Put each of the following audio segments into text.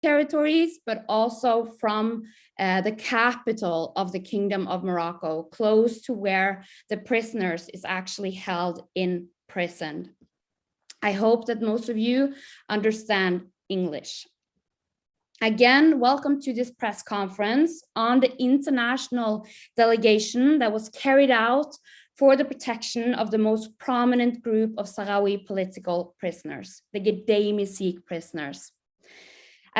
territories, but also from the capital of the Kingdom of Morocco, close to where the prisoners is actually held in prison. I hope that most of you understand English. Again, welcome to this press conference on the international delegation that was carried out for the protection of the most prominent group of Sahrawi political prisoners, the Gdeim prisoners.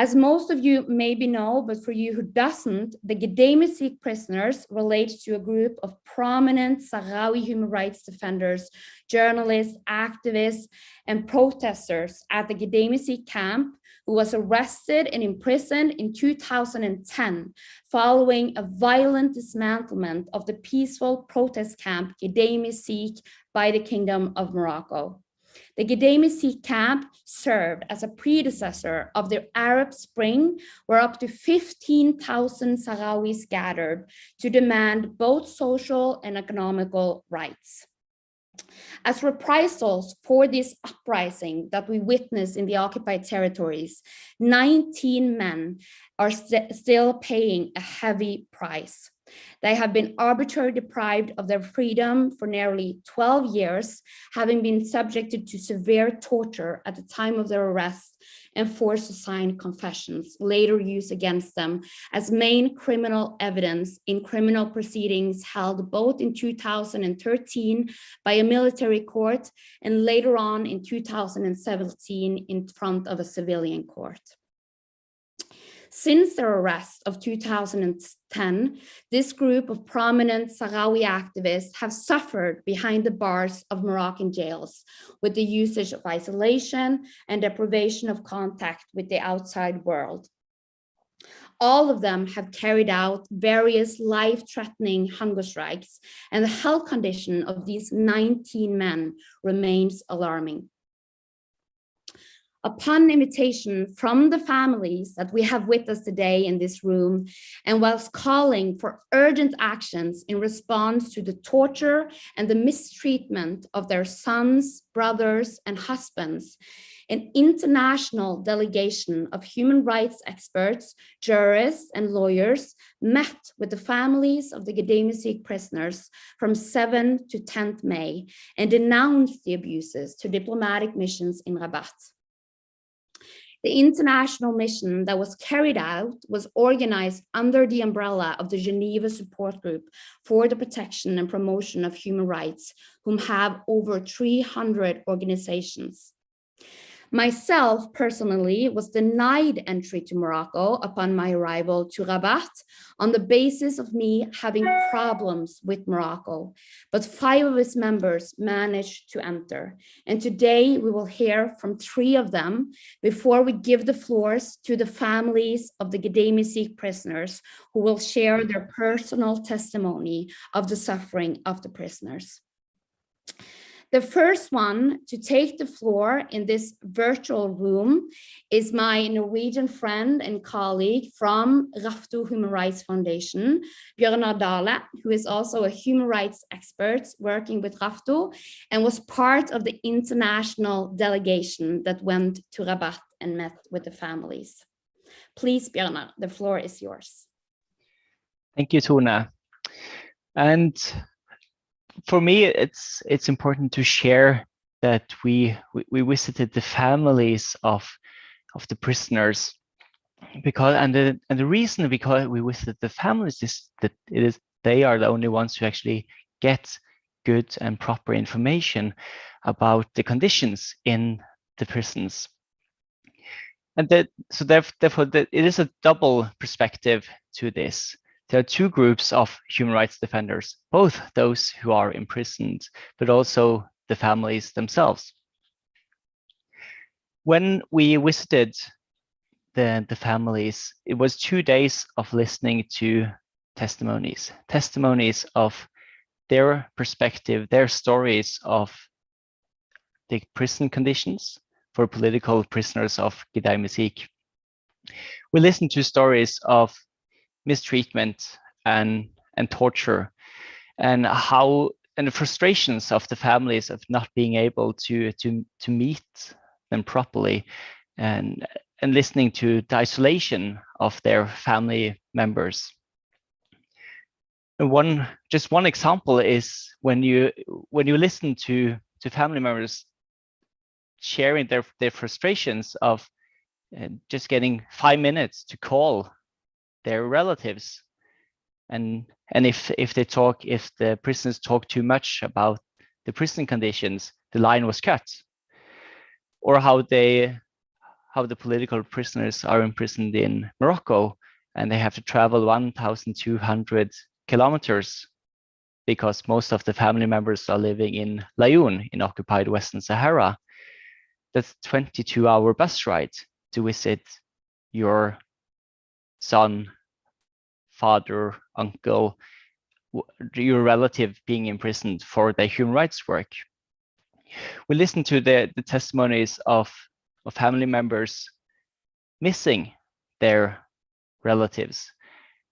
As most of you maybe know, but for you who doesn't, the Gdeim prisoners relate to a group of prominent Sahrawi human rights defenders, journalists, activists, and protesters at the Gdeim camp who was arrested and imprisoned in 2010 following a violent dismantlement of the peaceful protest camp Gdeim by the Kingdom of Morocco. The Gdeim camp served as a predecessor of the Arab Spring, where up to 15,000 Sahrawis gathered to demand both social and economical rights. As reprisals for this uprising that we witnessed in the occupied territories, 19 men are still paying a heavy price. They have been arbitrarily deprived of their freedom for nearly 12 years, having been subjected to severe torture at the time of their arrest and forced to sign confessions, later used against them as main criminal evidence in criminal proceedings held both in 2013 by a military court and later on in 2017 in front of a civilian court. Since their arrest of 2010, this group of prominent Sahrawi activists have suffered behind the bars of Moroccan jails with the usage of isolation and deprivation of contact with the outside world. All of them have carried out various life-threatening hunger strikes, and the health condition of these 19 men remains alarming. Upon invitation from the families that we have with us today in this room, and whilst calling for urgent actions in response to the torture and the mistreatment of their sons, brothers, and husbands, an international delegation of human rights experts, jurists, and lawyers met with the families of the Gdeim prisoners from 7th to 10th May and denounced the abuses to diplomatic missions in Rabat. The international mission that was carried out was organized under the umbrella of the Geneva Support Group for the Protection and Promotion of Human Rights, whom have over 300 organizations. Myself personally was denied entry to Morocco upon my arrival to Rabat on the basis of me having problems with Morocco, but 5 of its members managed to enter. And today we will hear from 3 of them before we give the floors to the families of the Gdeim prisoners, who will share their personal testimony of the suffering of the prisoners. The first one to take the floor in this virtual room is my Norwegian friend and colleague from Rafto Human Rights Foundation, Bjørnar Dale, who is also a human rights expert working with Rafto and was part of the international delegation that went to Rabat and met with the families. Please, Bjørnar, the floor is yours. Thank you, Tone. And for me, it's important to share that we visited the families of the prisoners, because the reason because we visited the families is that they are the only ones who actually get good and proper information about the conditions in the prisons. And therefore it is a double perspective to this. There are 2 groups of human rights defenders, both those who are imprisoned, but also the families themselves. When we visited the families, it was 2 days of listening to testimonies of their perspective, their stories of the prison conditions for political prisoners of Gdeim. We listened to stories of mistreatment and torture, and the frustrations of the families of not being able to meet them properly, and and listening to the isolation of their family members. And just one example is when you listen to family members sharing their frustrations of just getting 5 minutes to call their relatives, and if the prisoners talk too much about the prison conditions, the line was cut, or how the political prisoners are imprisoned in Morocco and they have to travel 1,200 kilometers because most of the family members are living in Laayoune in occupied Western Sahara. That's 22-hour bus ride to visit your son, father, uncle, your relative being imprisoned for their human rights work. We listened to the testimonies of family members missing their relatives,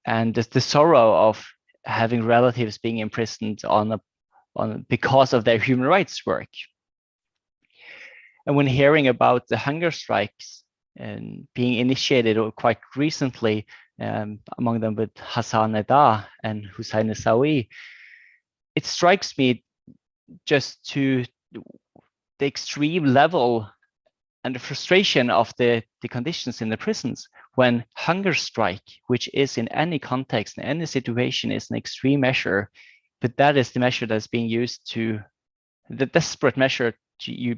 and the sorrow of having relatives being imprisoned because of their human rights work. And when hearing about the hunger strikes and being initiated quite recently, among them with Hassan Eda and Hussein Sawi, it strikes me just to the extreme level and the frustration of the conditions in the prisons when hunger strike, which is in any context, in any situation, is an extreme measure, but that is the measure that's being used the desperate measure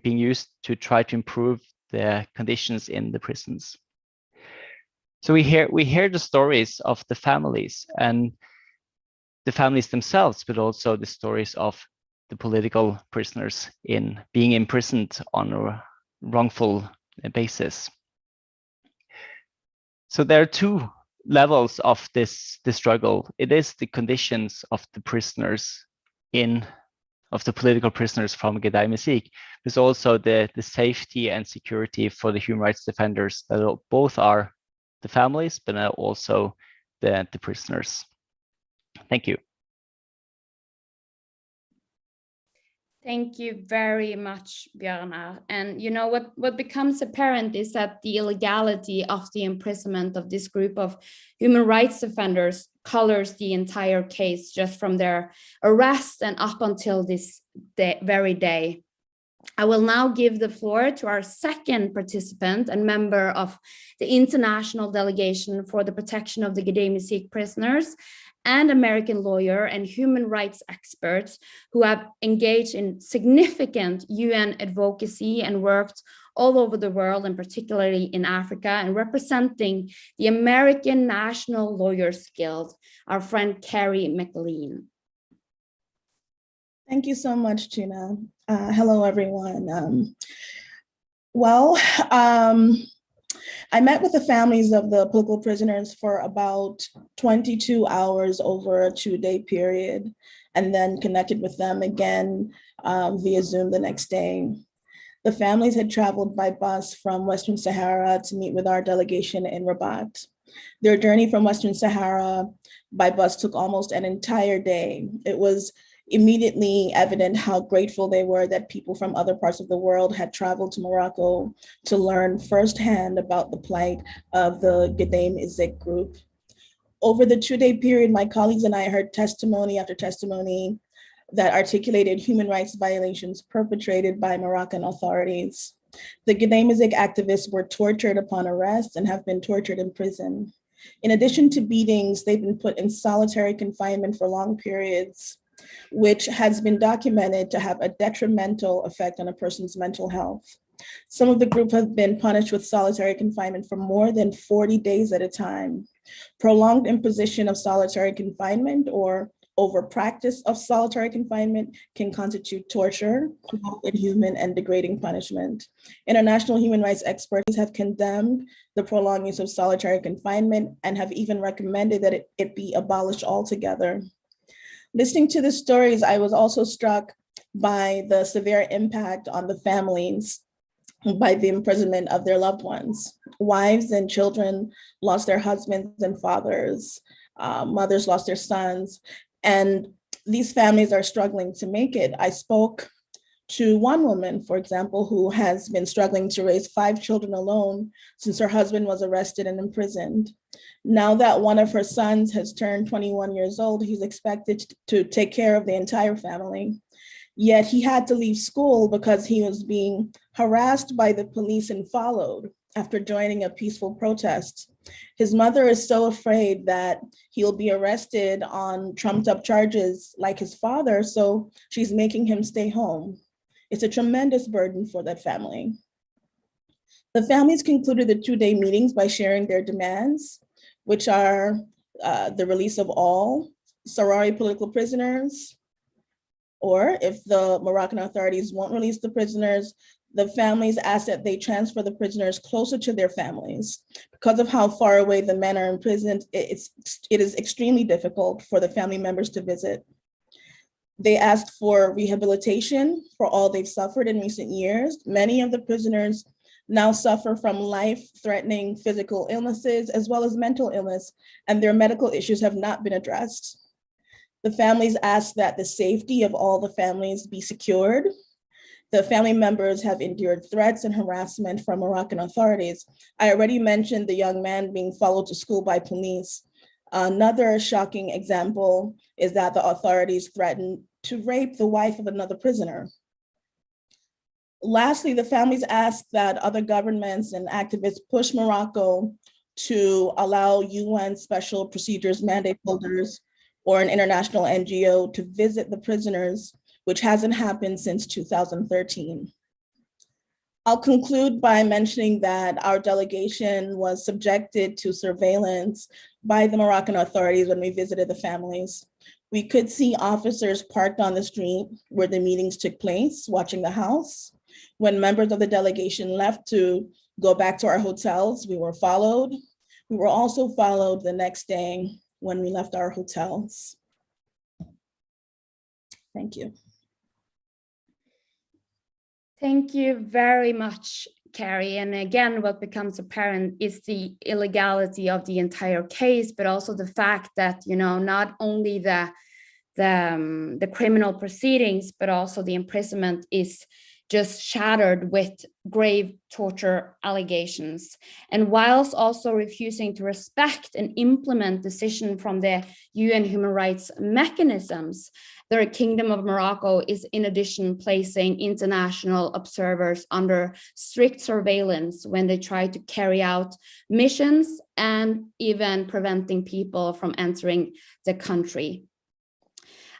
being used to try to improve the conditions in the prisons. So we hear the stories of the families and the families themselves, but also the stories of the political prisoners being imprisoned on a wrongful basis. So there are two levels of this struggle. It is the conditions of the prisoners of the political prisoners from Gdeim Izik. There's also the safety and security for the human rights defenders that both are the families, but also the prisoners. Thank you. Thank you very much, Björnar. And you know what becomes apparent is that the illegality of the imprisonment of this group of human rights defenders colors the entire case just from their arrest and up until this very day. I will now give the floor to our second participant and member of the International Delegation for the Protection of the Gdeim Izik prisoners, and American lawyer and human rights experts who have engaged in significant UN advocacy and worked all over the world, and particularly in Africa, and representing the American National Lawyers Guild, our friend Carrie McLean. Thank you so much, Tuna. Hello, everyone. I met with the families of the political prisoners for about 22 hours over a 2-day period, and then connected with them again via Zoom the next day. The families had traveled by bus from Western Sahara to meet with our delegation in Rabat. Their journey from Western Sahara by bus took almost an entire day. It was immediately evident how grateful they were that people from other parts of the world had traveled to Morocco to learn firsthand about the plight of the Gdeim Izik group. Over the 2-day period, my colleagues and I heard testimony after testimony that articulated human rights violations perpetrated by Moroccan authorities. The Gdeim Izik activists were tortured upon arrest and have been tortured in prison. In addition to beatings, they've been put in solitary confinement for long periods, which has been documented to have a detrimental effect on a person's mental health. Some of the group have been punished with solitary confinement for more than 40 days at a time. Prolonged imposition of solitary confinement or over practice of solitary confinement can constitute torture, cruel, inhuman, and degrading punishment. International human rights experts have condemned the prolonged use of solitary confinement and have even recommended that it be abolished altogether. Listening to the stories, I was also struck by the severe impact on the families by the imprisonment of their loved ones. Wives and children lost their husbands and fathers, mothers lost their sons, and these families are struggling to make it. I spoke to one woman, for example, who has been struggling to raise 5 children alone since her husband was arrested and imprisoned. Now that one of her sons has turned 21 years old, he's expected to take care of the entire family. Yet he had to leave school because he was being harassed by the police and followed after joining a peaceful protest. His mother is so afraid that he'll be arrested on trumped up charges like his father, so she's making him stay home. It's a tremendous burden for that family. The families concluded the 2-day meetings by sharing their demands, which are the release of all Sahrawi political prisoners, or if the Moroccan authorities won't release the prisoners, the families ask that they transfer the prisoners closer to their families. Because of how far away the men are imprisoned, it is extremely difficult for the family members to visit. They asked for rehabilitation for all they've suffered in recent years. Many of the prisoners now suffer from life-threatening physical illnesses as well as mental illness, and their medical issues have not been addressed. The families asked that the safety of all the families be secured. The family members have endured threats and harassment from Moroccan authorities. I already mentioned the young man being followed to school by police. Another shocking example is that the authorities threatened to rape the wife of another prisoner. Lastly, the families ask that other governments and activists push Morocco to allow UN special procedures mandate holders or an international NGO to visit the prisoners, which hasn't happened since 2013. I'll conclude by mentioning that our delegation was subjected to surveillance by the Moroccan authorities when we visited the families. We could see officers parked on the street where the meetings took place, watching the house. When members of the delegation left to go back to our hotels, we were followed. We were also followed the next day when we left our hotels. Thank you. Thank you very much, Carrie. And again, what becomes apparent is the illegality of the entire case, but also the fact that, you know, not only the criminal proceedings, but also the imprisonment is just shattered with grave torture allegations. And whilst also refusing to respect and implement decisions from the UN human rights mechanisms, the Kingdom of Morocco is in addition placing international observers under strict surveillance when they try to carry out missions and even preventing people from entering the country.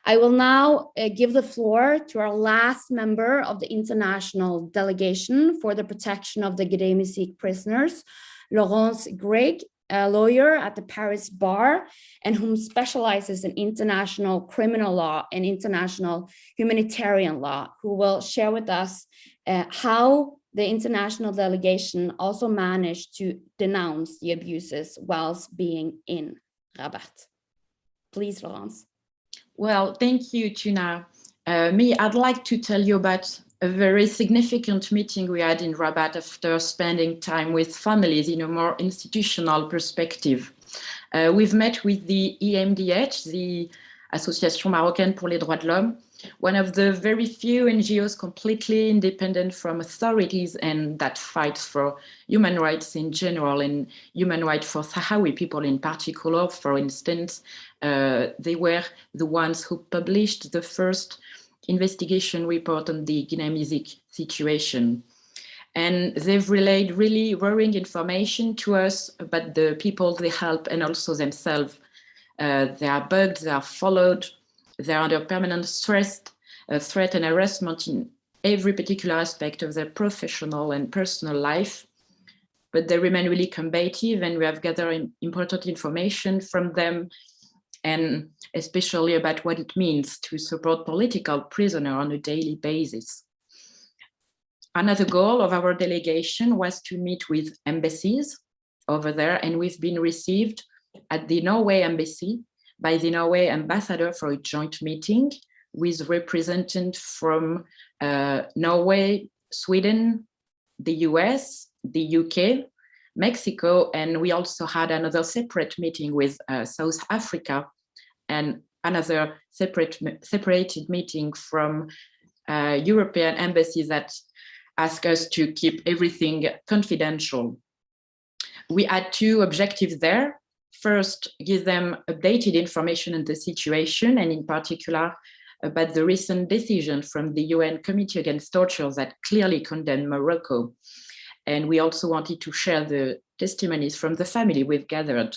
I will now give the floor to our last member of the international delegation for the protection of the Gdeim Izik prisoners, Laurence Gregg, a lawyer at the Paris bar and whom specializes in international criminal law and international humanitarian law, who will share with us how the international delegation also managed to denounce the abuses whilst being in Rabat. Please, Laurence. Well, thank you, Tuna. I'd like to tell you about a very significant meeting we had in Rabat after spending time with families in a more institutional perspective. We've met with the EMDH, the Association Marocaine pour les Droits de l'Homme, one of the very few NGOs completely independent from authorities and that fights for human rights in general and human rights for Sahrawi people in particular. For instance, they were the ones who published the first investigation report on the Gdeim Izik situation. And they've relayed really worrying information to us about the people they help and also themselves. They are bugged, they are followed, they're under permanent stress, threat and harassment in every particular aspect of their professional and personal life. But they remain really combative, and we have gathered important information from them, and especially about what it means to support political prisoners on a daily basis. Another goal of our delegation was to meet with embassies over there, and we've been received at the Norway embassy by the Norway ambassador for a joint meeting with representatives from Norway, Sweden, the US, the UK, Mexico, and we also had another separate meeting with South Africa and another separated meeting from European embassies that ask us to keep everything confidential. We had two objectives there. First, give them updated information on the situation, and in particular about the recent decision from the UN Committee Against Torture that clearly condemned Morocco. And we also wanted to share the testimonies from the family we've gathered.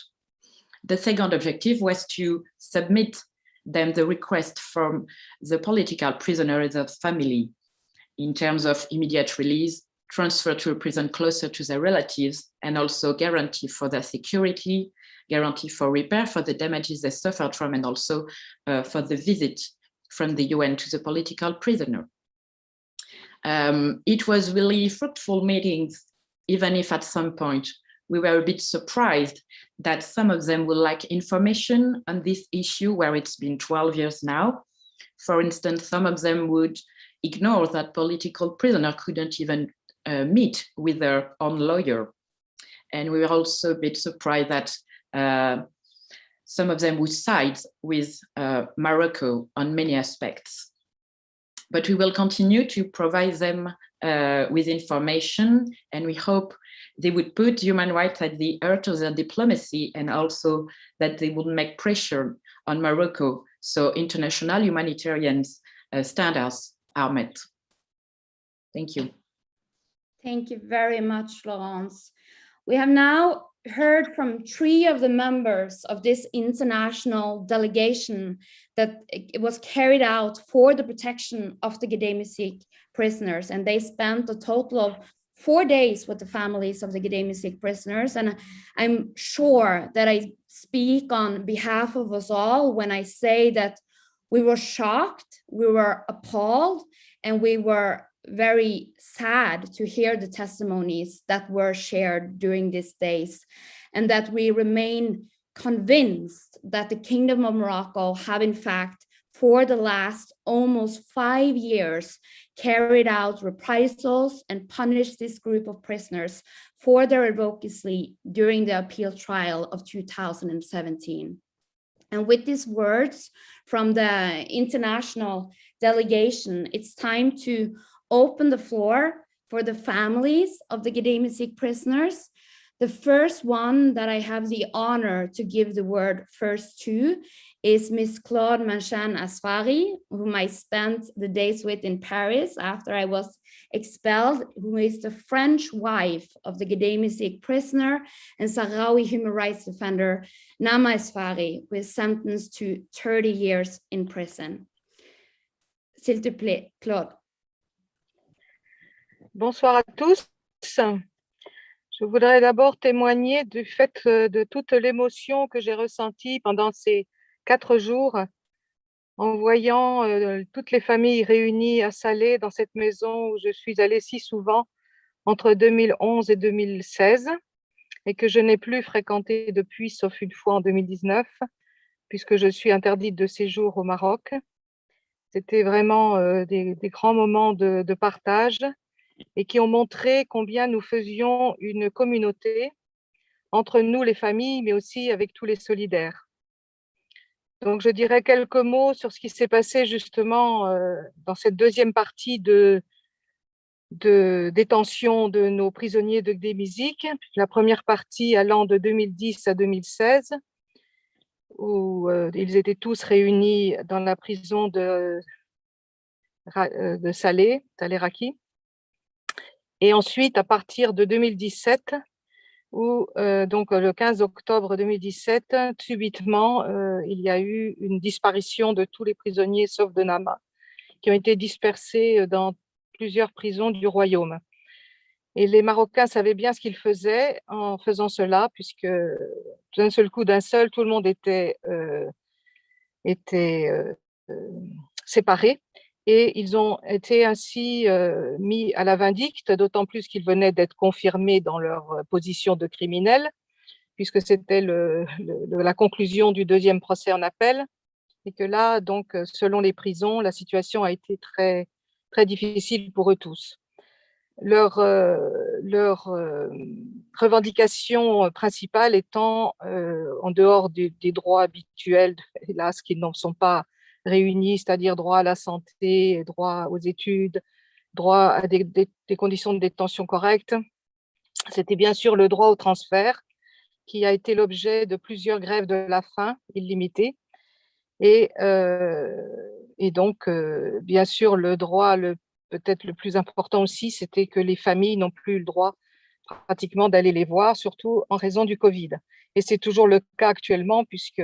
The second objective was to submit them the request from the political prisoners of family in terms of immediate release, transfer to a prison closer to their relatives, and also guarantee for their security, guarantee for repair for the damages they suffered from, and also for the visit from the UN to the political prisoner. It was really fruitful meetings, even if at some point we were a bit surprised that some of them would like information on this issue where it's been 12 years now. For instance, some of them would ignore that political prisoner couldn't even meet with their own lawyer. And we were also a bit surprised that some of them would side with Morocco on many aspects. But we will continue to provide them with information, and we hope they would put human rights at the heart of their diplomacy, and also that they would make pressure on Morocco so international humanitarian standards are met. Thank you. Thank you very much, Laurence. We have now heard from 3 of the members of this international delegation that it was carried out for the protection of the Gdeim Izik prisoners, and they spent a total of 4 days with the families of the Gdeim Izik prisoners. And I'm sure that I speak on behalf of us all when I say that we were shocked, we were appalled, and we were very sad to hear the testimonies that were shared during these days, and that we remain convinced that the Kingdom of Morocco have in fact for the last almost 5 years carried out reprisals and punished this group of prisoners for their advocacy during the appeal trial of 2017. And with these words from the international delegation, it's time to open the floor for the families of the Gdeim Izik prisoners. The first one that I have the honor to give the word first to is Miss Claude Manchan Asfari, whom I spent the days with in Paris after I was expelled, who is the French wife of the Gdeim Izik prisoner and Sahrawi human rights defender Nama Asfari, who is sentenced to 30 years in prison. S'il te plaît, Claude. Bonsoir à tous. Je voudrais d'abord témoigner du fait de toute l'émotion que j'ai ressentie pendant ces 4 jours en voyant toutes les familles réunies à Salé dans cette maison où je suis allée si souvent entre 2011 et 2016 et que je n'ai plus fréquenté depuis, sauf une fois en 2019, puisque je suis interdite de séjour au Maroc. C'était vraiment des grands moments de partage et qui ont montré combien nous faisions une communauté entre nous, les familles, mais aussi avec tous les solidaires. Donc, je dirais quelques mots sur ce qui s'est passé justement dans cette deuxième partie de détention de nos prisonniers de Gdeim Izik, la première partie allant de 2010 à 2016, où ils étaient tous réunis dans la prison de Salé, Raki. Et ensuite, à partir de 2017, où donc le 15 octobre 2017, subitement, il y a eu une disparition de tous les prisonniers sauf de Nama, qui ont été dispersés dans plusieurs prisons du royaume. Et les Marocains savaient bien ce qu'ils faisaient en faisant cela, puisque d'un seul coup, tout le monde était séparé. Et ils ont été ainsi mis à la vindicte, d'autant plus qu'ils venaient d'être confirmés dans leur position de criminels, puisque c'était la conclusion du deuxième procès en appel, et que là, donc, selon les prisons, la situation a été très, très difficile pour eux tous. Leur revendication principale étant, en dehors des droits habituels, hélas, qui n'en sont pas réunis, c'est-à-dire droit à la santé, droit aux études, droit à des conditions de détention correctes. C'était bien sûr le droit au transfert, qui a été l'objet de plusieurs grèves de la faim illimitées. Et donc, bien sûr, le droit, peut-être le plus important aussi, c'était que les familles n'ont plus le droit pratiquement d'aller les voir, surtout en raison du Covid. Et c'est toujours le cas actuellement, puisque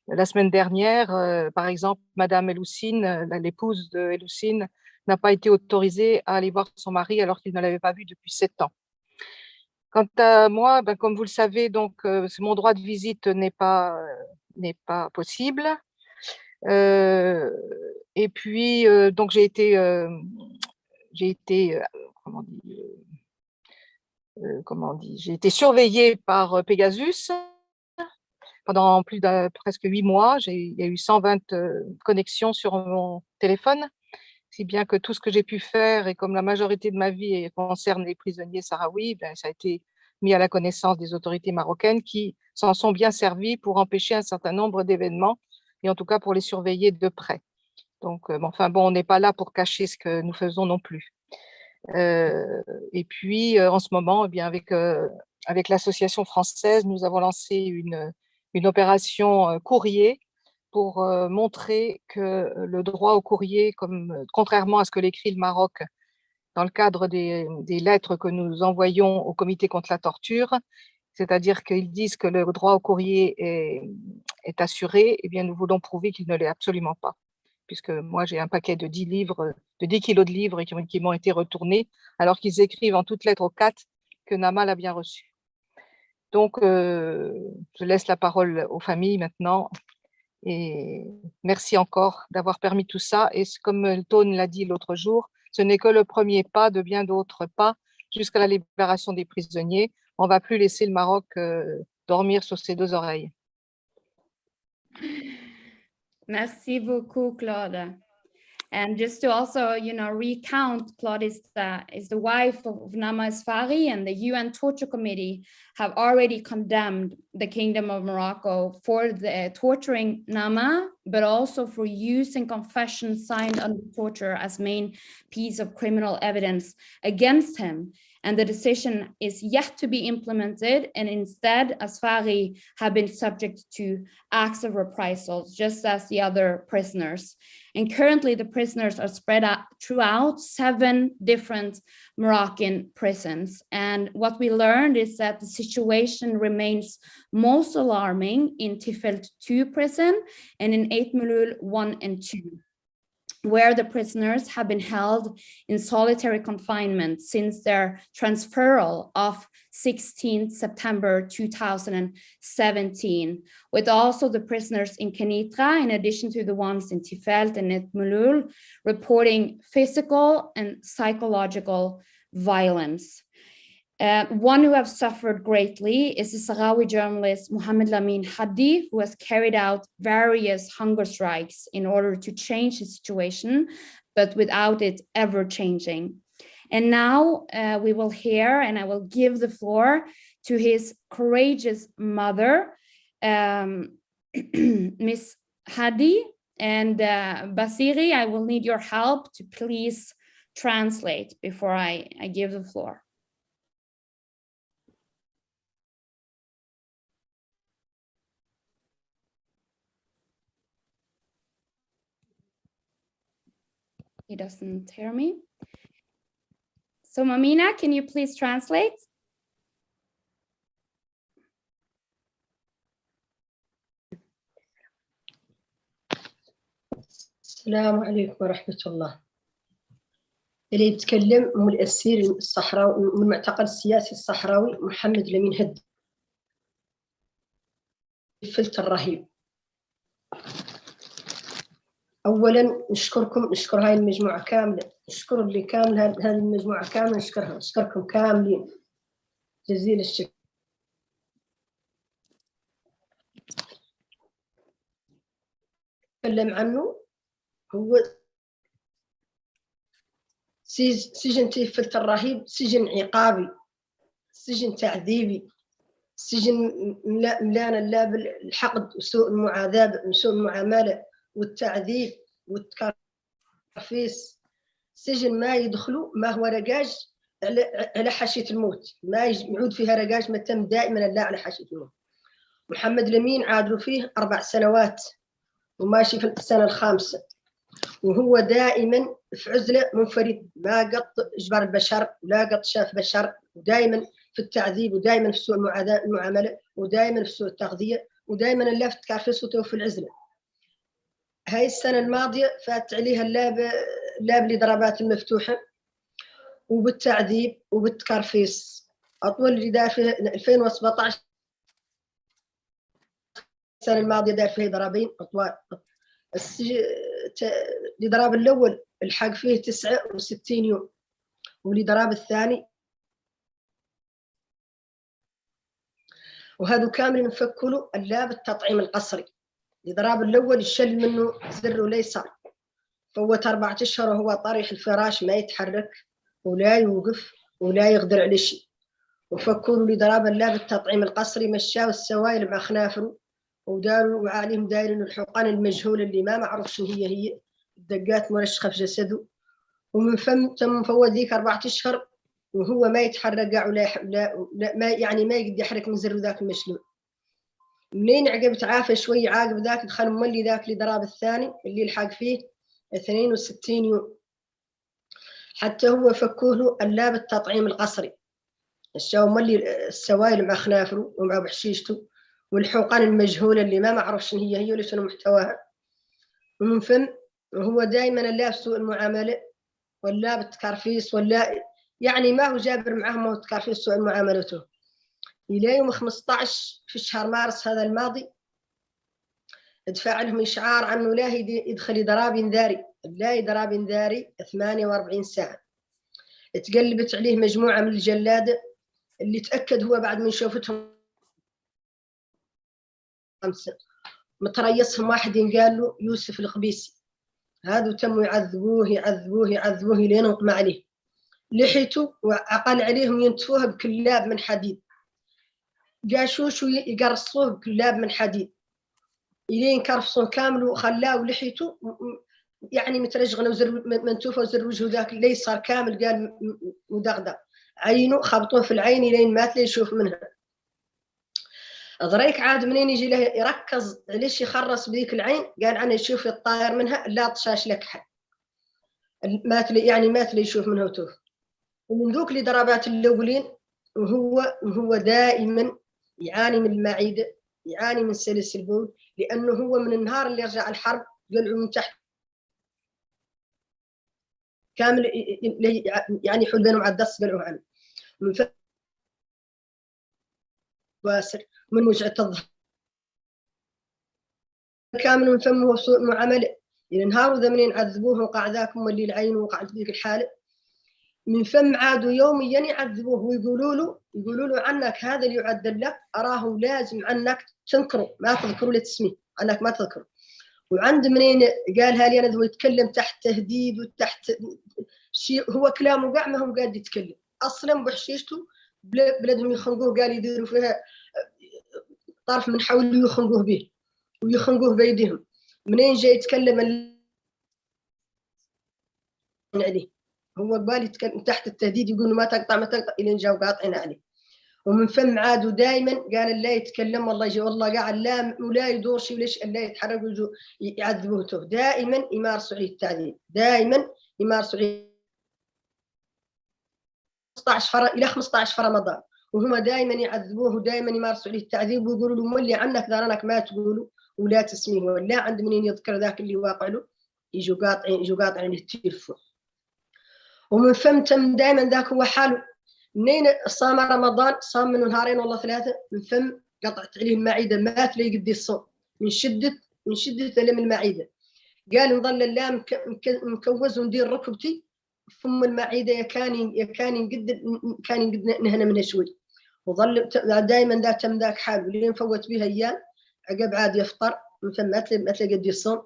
la semaine dernière, par exemple, Madame Eloussine, l'épouse de Eloussine, n'a pas été autorisée à aller voir son mari alors qu'il ne l'avait pas vu depuis 7 ans. Quant à moi, ben, comme vous le savez, donc, mon droit de visite n'est pas possible. Et puis, donc j'ai été j'ai été surveillée par Pegasus pendant presque 8 mois. Il y a eu 120 connexions sur mon téléphone, si bien que tout ce que j'ai pu faire, et comme la majorité de ma vie concerne les prisonniers sahraouis, ben, ça a été mis à la connaissance des autorités marocaines qui s'en sont bien servies pour empêcher un certain nombre d'événements, et en tout cas pour les surveiller de près. Donc, enfin bon, on n'est pas là pour cacher ce que nous faisons non plus. Et puis, en ce moment, eh bien, avec l'association française, nous avons lancé une opération courrier pour montrer que le droit au courrier, contrairement à ce que l'écrit le Maroc dans le cadre des lettres que nous envoyons au comité contre la torture, c'est-à-dire qu'ils disent que le droit au courrier est assuré, eh bien, nous voulons prouver qu'il ne l'est absolument pas, puisque moi, j'ai un paquet de 10 livres, de 10 kilos de livres qui m'ont été retournés, alors qu'ils écrivent en toutes lettres aux 4 que Namal a bien reçu. Donc, je laisse la parole aux familles maintenant. Et merci encore d'avoir permis tout ça. Et comme Tone l'a dit l'autre jour, ce n'est que le premier pas de bien d'autres pas jusqu'à la libération des prisonniers. On ne va plus laisser le Maroc dormir sur ses 2 oreilles. Merci beaucoup, Claude. And just to also, recount, Claude is the wife of Nama Asfari, and the UN Torture Committee have already condemned the Kingdom of Morocco for torturing Nama, but also for using confessions signed under torture as main piece of criminal evidence against him. And the decision is yet to be implemented, and instead Asfari have been subject to acts of reprisals, just as the other prisoners. And currently the prisoners are spread out throughout 7 different Moroccan prisons. And what we learned is that the situation remains most alarming in Tifelt 2 prison and in Eit Mulul 1 and 2. Where the prisoners have been held in solitary confinement since their transferal of 16 September 2017, with also the prisoners in Kenitra, in addition to the ones in Tifelt and Et Mulul, reporting physical and psychological violence. One who has suffered greatly is the Sahrawi journalist Mohamed Lamin Hadi, who has carried out various hunger strikes in order to change the situation, but without it ever changing. And now we will hear, and I will give the floor to his courageous mother, Miss Hadi. And Basiri, I will need your help to please translate before I give the floor. He doesn't hear me. So Mamina, can you please translate? السلام عليكم ورحمة الله. اللي يتكلم من الأسير الصحراوي من المعتقل السياسي الصحراوي محمد لمين هدي. الفلتر الرهيب. أولاً نشكر هاي المجموعة كاملة، نشكر اللي كامل هذه المجموعة كاملة، نشكركم كاملين جزيل الشكر. تكلم عنه هو سجن تيفلت الرهيب، سجن عقابي، سجن تعذيبي، سجن ملانا بالحقد وسوء المعاملة والتعذيب والتكرفيس سجن ما يدخلوا ما هو رقاج على حاشية الموت، ما يعود فيها رقاج، ما تم دائما لا على حاشية الموت. محمد الأمين عادلوا فيه 4 سنوات وماشي في السنة الخامسة، وهو دائما في عزلة منفرد، ما قط إجبار البشر ولا قط شاف بشر، ودائما في التعذيب، ودائما في سوء المعاملة، ودائما في سوء التغذية، ودائما لا في التكرفيس وفي العزلة. هاي السنة الماضية فات عليها اللاب لضربات المفتوحة وبالتعذيب وبالتكرفيس. أطول اللي دار فيه 2017 السنة الماضية دار فيه ضربين أطوال. الضرب الأول الحق فيه 69 يوم، والضرب الثاني، وهذا كامل نفكوا اللاب التطعيم القسري. الضرب الأول يشل منه زر اليسار، فوت 4 أشهر وهو طريح الفراش ما يتحرك ولا يوقف ولا يقدر على شيء. وفكوا له ضرب اللاب التطعيم القسري، مشاو السوائل مع خنافره وداروا وعليهم دايرين الحقن المجهوله اللي ما معروف شنو هي الدقات مرشخه في جسده. ومن فم تم مفوت ذيك 4 أشهر وهو ما يتحرك كاع ولا ما يعني ما يقدر يحرك من زر ذاك المشلول. منين عقب تعافى شوي عاقب ذاك دخل مولي ذاك اللي ضرب الثاني اللي لحق فيه 62 يوم، حتى هو فكوه له اللاب التطعيم القسري. الشاو مولي السوائل مع خنافره ومع بحشيشته والحقن المجهوله اللي ما معروف شنو هي ولا شنو محتواها. ومن فم وهو دائما لا سوء المعامله ولا بالتكرفيس ولا يعني ما هو جابر معه ما هو تكرفيس سوء معاملته. الى يوم 15 في شهر مارس هذا الماضي دفع لهم اشعار عنه لا يدخل ضراب انذاري، لا ضراب انذاري 48 ساعه. تقلبت عليه مجموعه من الجلاده اللي تاكد هو بعد من شوفتهم 5 متريسهم واحد قال له يوسف القبيسي. هذا تم يعذبوه لين انقمع عليه لحيته، وعقل عليهم ينتفوها بكلاب من حديد، قاشوش يقرصوه بكلاب من حديد الين كرفصوه كامل وخلاه لحيته يعني مترجغنه وزر منتوفه وزر وجهه ذاك اليسار كامل قال مدغدغ، عينه خبطوه في العين لين مات لا يشوف منها. ضريك عاد منين يجي له يركز ليش يخرص بذيك العين، قال انا يشوف الطاير منها لا طشاش لك حد، مات يعني مات لي يشوف منها وتوف. ومن ذوك اللي ضربات الاولين وهو دائما يعاني من المعده، يعاني من سلس البول، لانه هو من النهار اللي رجع الحرب قلعوا من تحت كامل يعني يحول بينهم على الدس قلعوا عنه من واسر من وجعة الظهر كامل من فمه وسوء معامله. يعني نهار وذمنين عذبوه وقع ذاكم اللي العين وقعت ذيك الحاله من فم عادوا يوميا يعذبوه ويقولوا له عنك هذا اللي يعذب لك أراه لازم عنك تنكره ما تذكروا لتسميه عنك ما تذكره. وعند منين قال هالي أنا يتكلم تحت تهديد وتحت شيء هو كلامه قاع ما هو قاعد يتكلم أصلا بحشيشته بلادهم يخنقوه قال يديروا فيها طرف من حوله يخنقوه به ويخنقوه بيدهم. منين جاي يتكلم عليه هو قبال يتكلم تحت التهديد يقول ما تقطع الين جاوا قاطعين عليه. ومن فم عادوا دائما قال لا يتكلم والله قاعد لا ولا يدور شيء وليش لا يتحرك ويجوا يعذبوه دائما يمارسوا عليه التعذيب، دائما يمارسوا عليه 15 الى 15 في رمضان وهم دائما يعذبوه ودائما يمارسوا عليه التعذيب ويقولوا له مولي عنك دارنك ما تقولوا ولا تسميه ولا عند منين يذكر ذاك اللي واقع له يجوا قاطعين التليفون. ومن فم تم دائما ذاك هو حاله منين صام رمضان صام منه نهارين والله 3 من فم قطعت عليه المعده مات لا يقدر يصوم من شده الم المعده. قال نظل اللام مكوز وندير ركبتي فم المعده كان يقد نهنا منها شوي. وظل دائما ذا تم ذاك حاله لين فوت بها ايام عقب عاد يفطر من فم ما تلاقي قد يصوم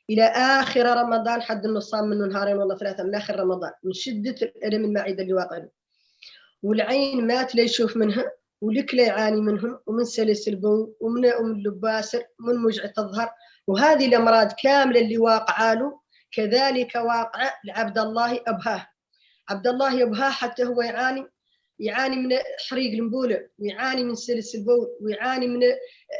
الى اخر رمضان حد انه صام منه نهارين والله 3 من اخر رمضان من شده الم المعده اللي واقع له. والعين مات لا يشوف منها والكلى يعاني منهم ومن سلس البول ومن اللباسر ومن وجعة الظهر. وهذه الأمراض كاملة اللي واقعة له كذلك واقع لعبد الله أبهاه. عبد الله أبهاه حتى هو يعاني من حريق المبولة، ويعاني من سلس البول، ويعاني من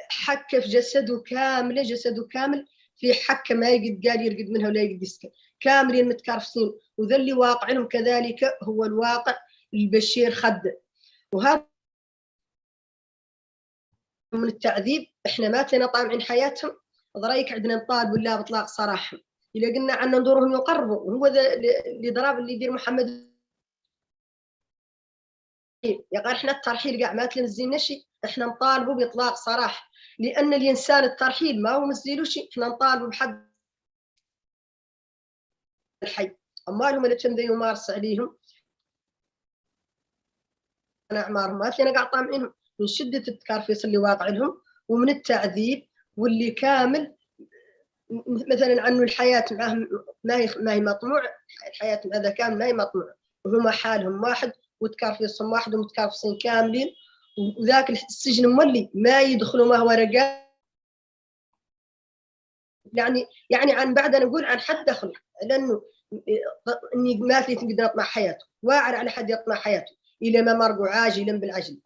حكة في جسده كاملة، جسده كامل في حكة ما يقد قال يرقد منها ولا يقد يسكن، كاملين متكرفسين. وذا اللي واقع لهم كذلك هو الواقع البشير خده. وهذا من التعذيب. احنا ما تنا طامعين حياتهم، ضريك عندنا نطالب بالله باطلاق سراحهم. اذا قلنا عنا ندورهم يقربوا، وهو ذا اللي ضرب اللي يدير محمد يقال احنا الترحيل قاع ما تنزل نشي، احنا نطالبوا باطلاق سراح، لان الانسان الترحيل ما هو مزيلوش، احنا نطالبوا بحد الحي. امالهم اللي كم ذي يمارس عليهم اعمارهم ما فينا قاع طامعينهم من شده التكارفيس اللي واقع لهم، ومن التعذيب واللي كامل. مثلا عنه الحياه معهم ما هي مطموع، الحياه مع ذا كامل ما هي مطموع، وهم حالهم واحد وتكارفيسهم واحد ومتكارفسين كاملين. وذاك السجن مولي ما يدخلوا ما هو رجال، يعني عن بعد نقول عن حد دخل، لانه اني ما في تقدر يطمع حياته، واعر على حد يطمع حياته الى ما مرقوا عاجلا بالعجل.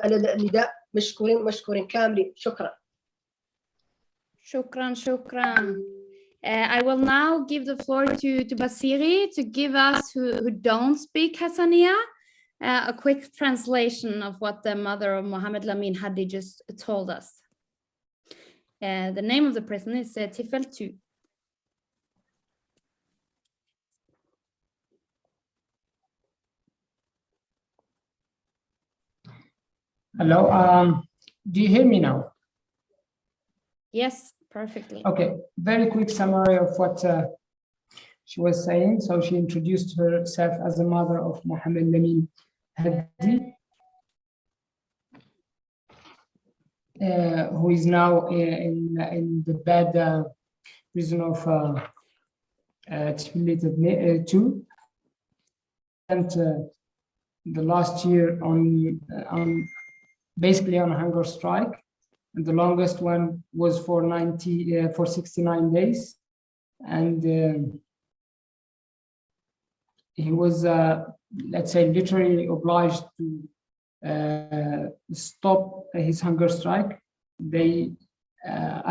النداء مشكورين كاملين. شكرا. Shukran. I will now give the floor to Basiri to give us, who don't speak Hassaniya, a quick translation of what the mother of Mohammed Lamin Hadi just told us. The name of the prison is Tifel 2. Hello, do you hear me now? Yes, perfectly. Okay, very quick summary of what she was saying. So she introduced herself as the mother of Mohammed Lamin Hadi, who is now in the bad prison of Tifel 2. And the last year basically on hunger strike, and the longest one was for 69 days, and he was let's say literally obliged to stop his hunger strike. They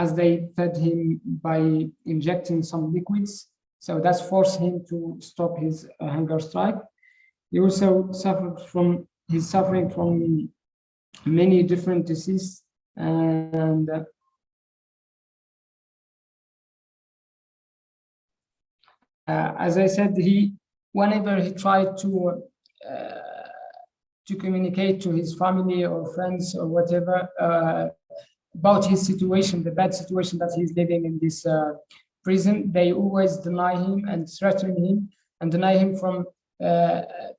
as they fed him by injecting some liquids, so that's forced him to stop his hunger strike. He also suffered from suffering from many different diseases, and as I said, whenever he tried to communicate to his family or friends or whatever about his situation, the bad situation that he's living in this prison, they always deny him and threaten him and deny him from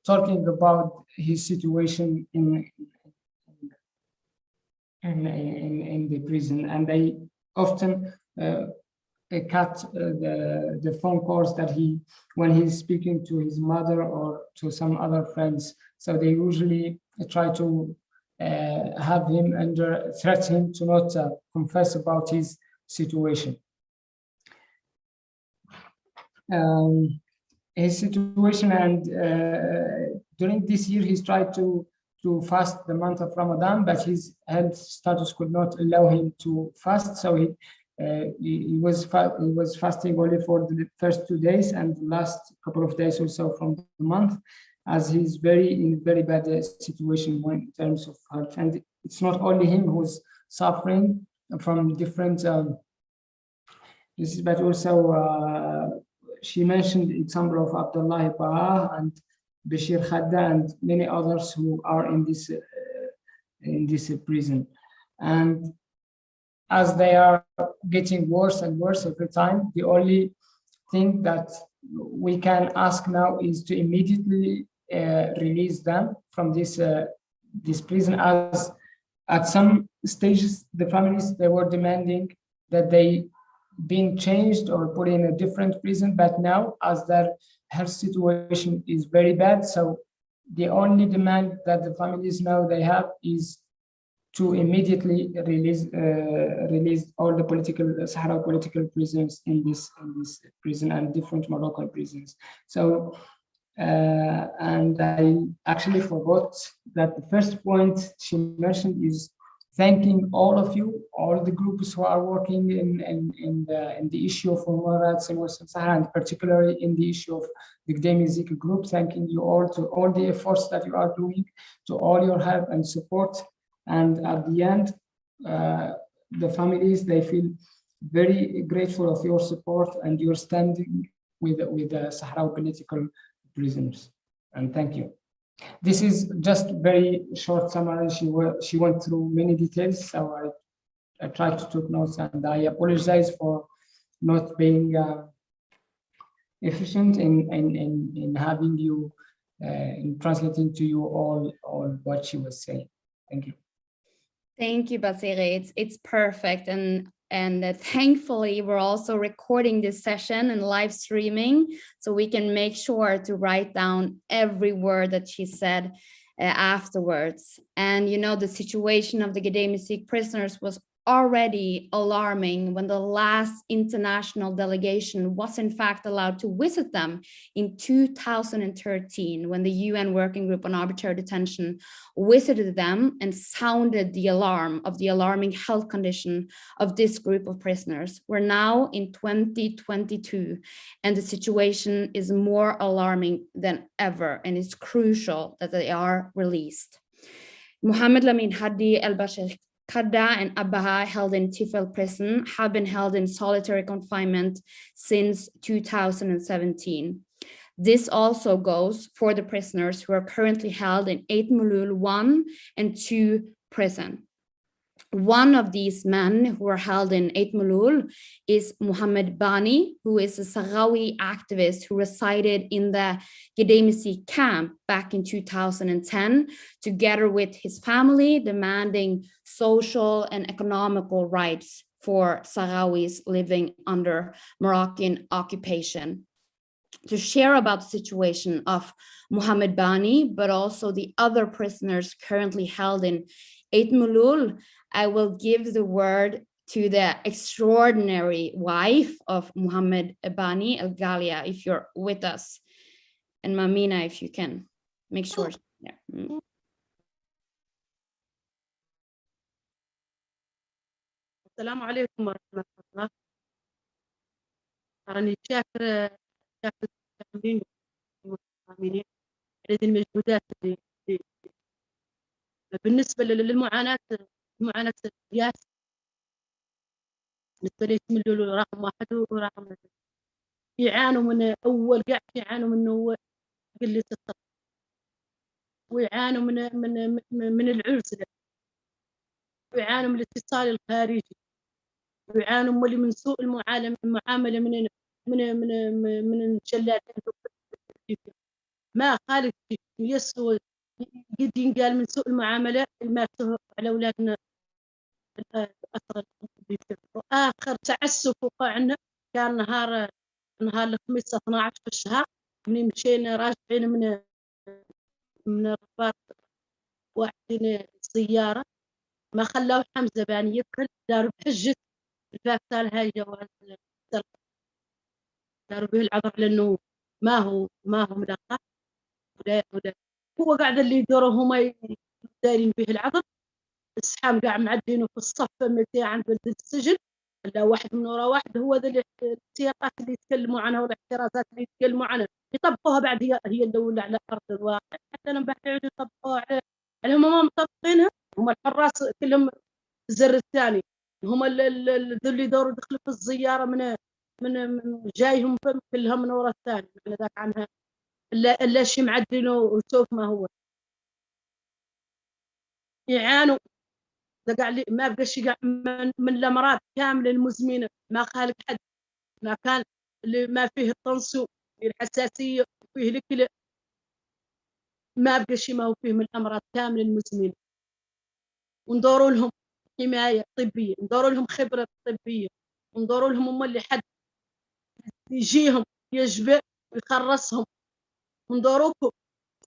talking about his situation in the prison, and they often cut the phone calls that when he's speaking to his mother or to some other friends. So they usually try to have him threat him to not confess about his situation. His situation, and during this year he's tried to fast the month of Ramadan, but his health status could not allow him to fast, so he was fasting only for the first 2 days and the last couple of days or so from the month, as he's in very bad situation in terms of health. And it's not only him who's suffering from different diseases, but also she mentioned the example of Abdullah Baha and Bashir Khadda and many others who are in this prison. And as they are getting worse and worse every time, the only thing that we can ask now is to immediately release them from this prison, as at some stages the families, they were demanding that they been changed or put in a different prison, but now as their health situation is very bad, so the only demand that the families now they have is to immediately release all the Sahrawi political prisoners in this prison and different Moroccan prisons. So, and I actually forgot that the first point she mentioned is thanking all of you, all the groups who are working in the issue of human rights in Western Sahara, and particularly in the issue of the Gdeim Izik group. Thanking you all to all the efforts that you are doing, to all your help and support. And at the end, the families, they feel very grateful of your support and your standing with the Sahrawi political prisoners. And thank you. This is just very short summary. She went through many details, so I tried to take notes, and I apologize for not being efficient in having you in translating to you all what she was saying. Thank you. Thank you, Basire. It's perfect, and thankfully we're also recording this session and live streaming, so we can make sure to write down every word that she said afterwards. And you know, the situation of the Gdeim Izik prisoners was already alarming when the last international delegation was in fact allowed to visit them in 2013, when the UN Working Group on Arbitrary Detention visited them and sounded the alarm of the alarming health condition of this group of prisoners. We're now in 2022, and the situation is more alarming than ever, and it's crucial that they are released. Mohammed Lamin Hadi al-Bashir Kadda and Abaha, held in Tifel prison, have been held in solitary confinement since 2017. This also goes for the prisoners who are currently held in Eit Mulul 1 and 2 prison. One of these men who are held in Eit Mulul is Mohammed Bani, who is a Sahrawi activist who resided in the Gdeim Izik camp back in 2010, together with his family, demanding social and economical rights for Sahrawis living under Moroccan occupation. To share about the situation of Mohammed Bani, but also the other prisoners currently held in Eit Mulul, I will give the word to the extraordinary wife of Mohammed Bani, El Galia, if you're with us, and Mamina, if you can make sure. Yeah. السلام عليكم ورحمة الله. أنا شاكر المستمعين والمستمعين على المجهودات اللي بالنسبة للمعاناة القياس بالنسبة لي يتملوا رقم 1 ورقم 2 يعانوا من أول قاع يعانوا منه قلة الطاقة، ويعانوا من العزلة، ويعانوا من الاتصال الخارجي، ويعانوا من سوء المعاملة من الشلات ما خالف يسوى قد ينقال من سوء المعاملة ما سوى على أولادنا الأسرى. وآخر تعسف وقعنا كان نهار الخميس 12 في الشهر، من مشينا راجعين من الرباط واحدين السيارة، ما خلاو حمزة باني يدخل، داروا بحجة الفاكتة هاي جواز داروا به العذر لأنه ما هو ملقح ولا هو قاعد اللي يدوروا هما دايرين به العذر. السحام قاعد معدينه في الصف متى عند بلدة السجن، لا واحد من ورا واحد، هو ذا السياقات اللي يتكلموا عنها والاحترازات اللي يتكلموا عنها يطبقوها بعد هي الأولى على أرض الواقع، حتى لما يعودوا يطبقوها عليهم ما مطبقينها. هم الحراس كلهم الزر الثاني، هم اللي يدوروا يدخلوا في الزيارة من جايهم كلهم من ورا الثاني، يعني ذاك عنها إلا شي معدينه وشوف ما هو يعانوا. قاعد ما بقى شيء من الامراض كامله المزمنه، ما خالق حد، ما كان اللي ما فيه التنسيق، فيه الحساسيه، فيه الكلى، ما بقى شيء ما هو فيه من الامراض كامله المزمنه. وندوروا لهم حمايه طبيه، ندوروا لهم خبره طبيه، وندوروا لهم هم اللي حد يجيهم يجبئ ويخرسهم، وندوروكم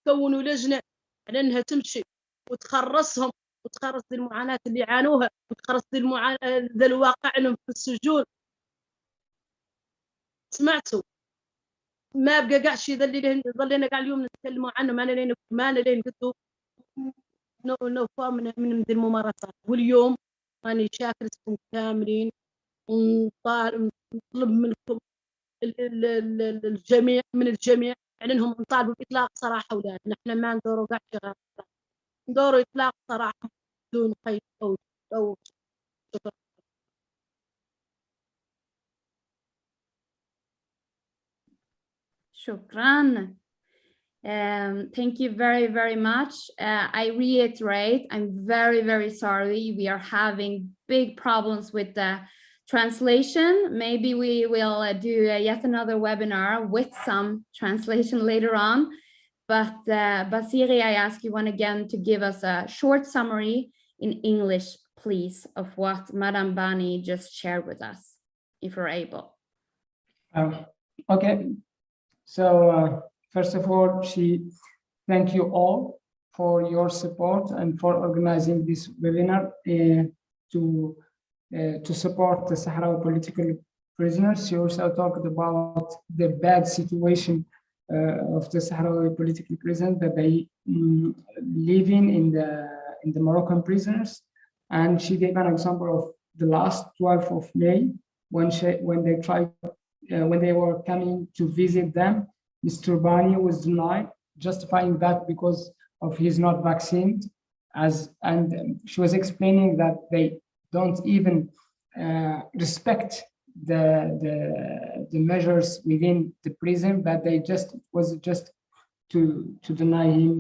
وتكونوا لجنة على أنها تمشي وتخرصهم وتخرص ذي المعاناة اللي يعانوها وتخرص ذي الواقع لهم في السجون. سمعتوا ما بقى قاع شي ظلينا قاع اليوم نتكلموا عنه، ما لين قلتوا نوفى من ذي الممارسات. واليوم راني شاكرتكم كاملين ونطلب منكم الجميع على انهم نطالبوا باطلاق سراح اولادنا. احنا ما ندوروا قاع شي غير ندوروا اطلاق سراح بدون قيد او شكرا. Shukran. Thank you very, very much. I reiterate, I'm very, very sorry. We are having big problems with the translation. Maybe we will do yet another webinar with some translation later on. But Basiri, I ask you once again to give us a short summary in English, please, of what Madame Bani just shared with us, if you're able. Okay. So first of all, thank you all for your support and for organizing this webinar to support the Sahrawi political prisoners. She also talked about the bad situation of the Sahrawi political prisoners that they live in the Moroccan prisoners, and she gave an example of the last 12th of May when they were coming to visit them. Mr. Bani was denied, justifying that because of he's not vaccinated, and she was explaining that they don't even respect the measures within the prison, but they was just to deny him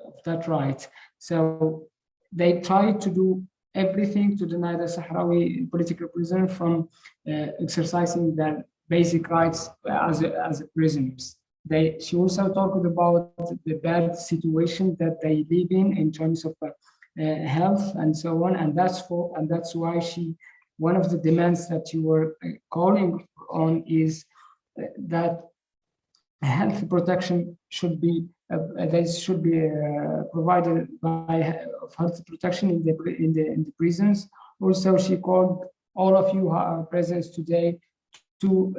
of that right. So they tried to do everything to deny the Sahrawi political prisoner from exercising their basic rights as prisoners. She also talked about the bad situation that they live in terms of health and so on, and that's why one of the demands that you were calling on is that health protection should be provided by health protection in the prisons. Also, she called all of you who are present today to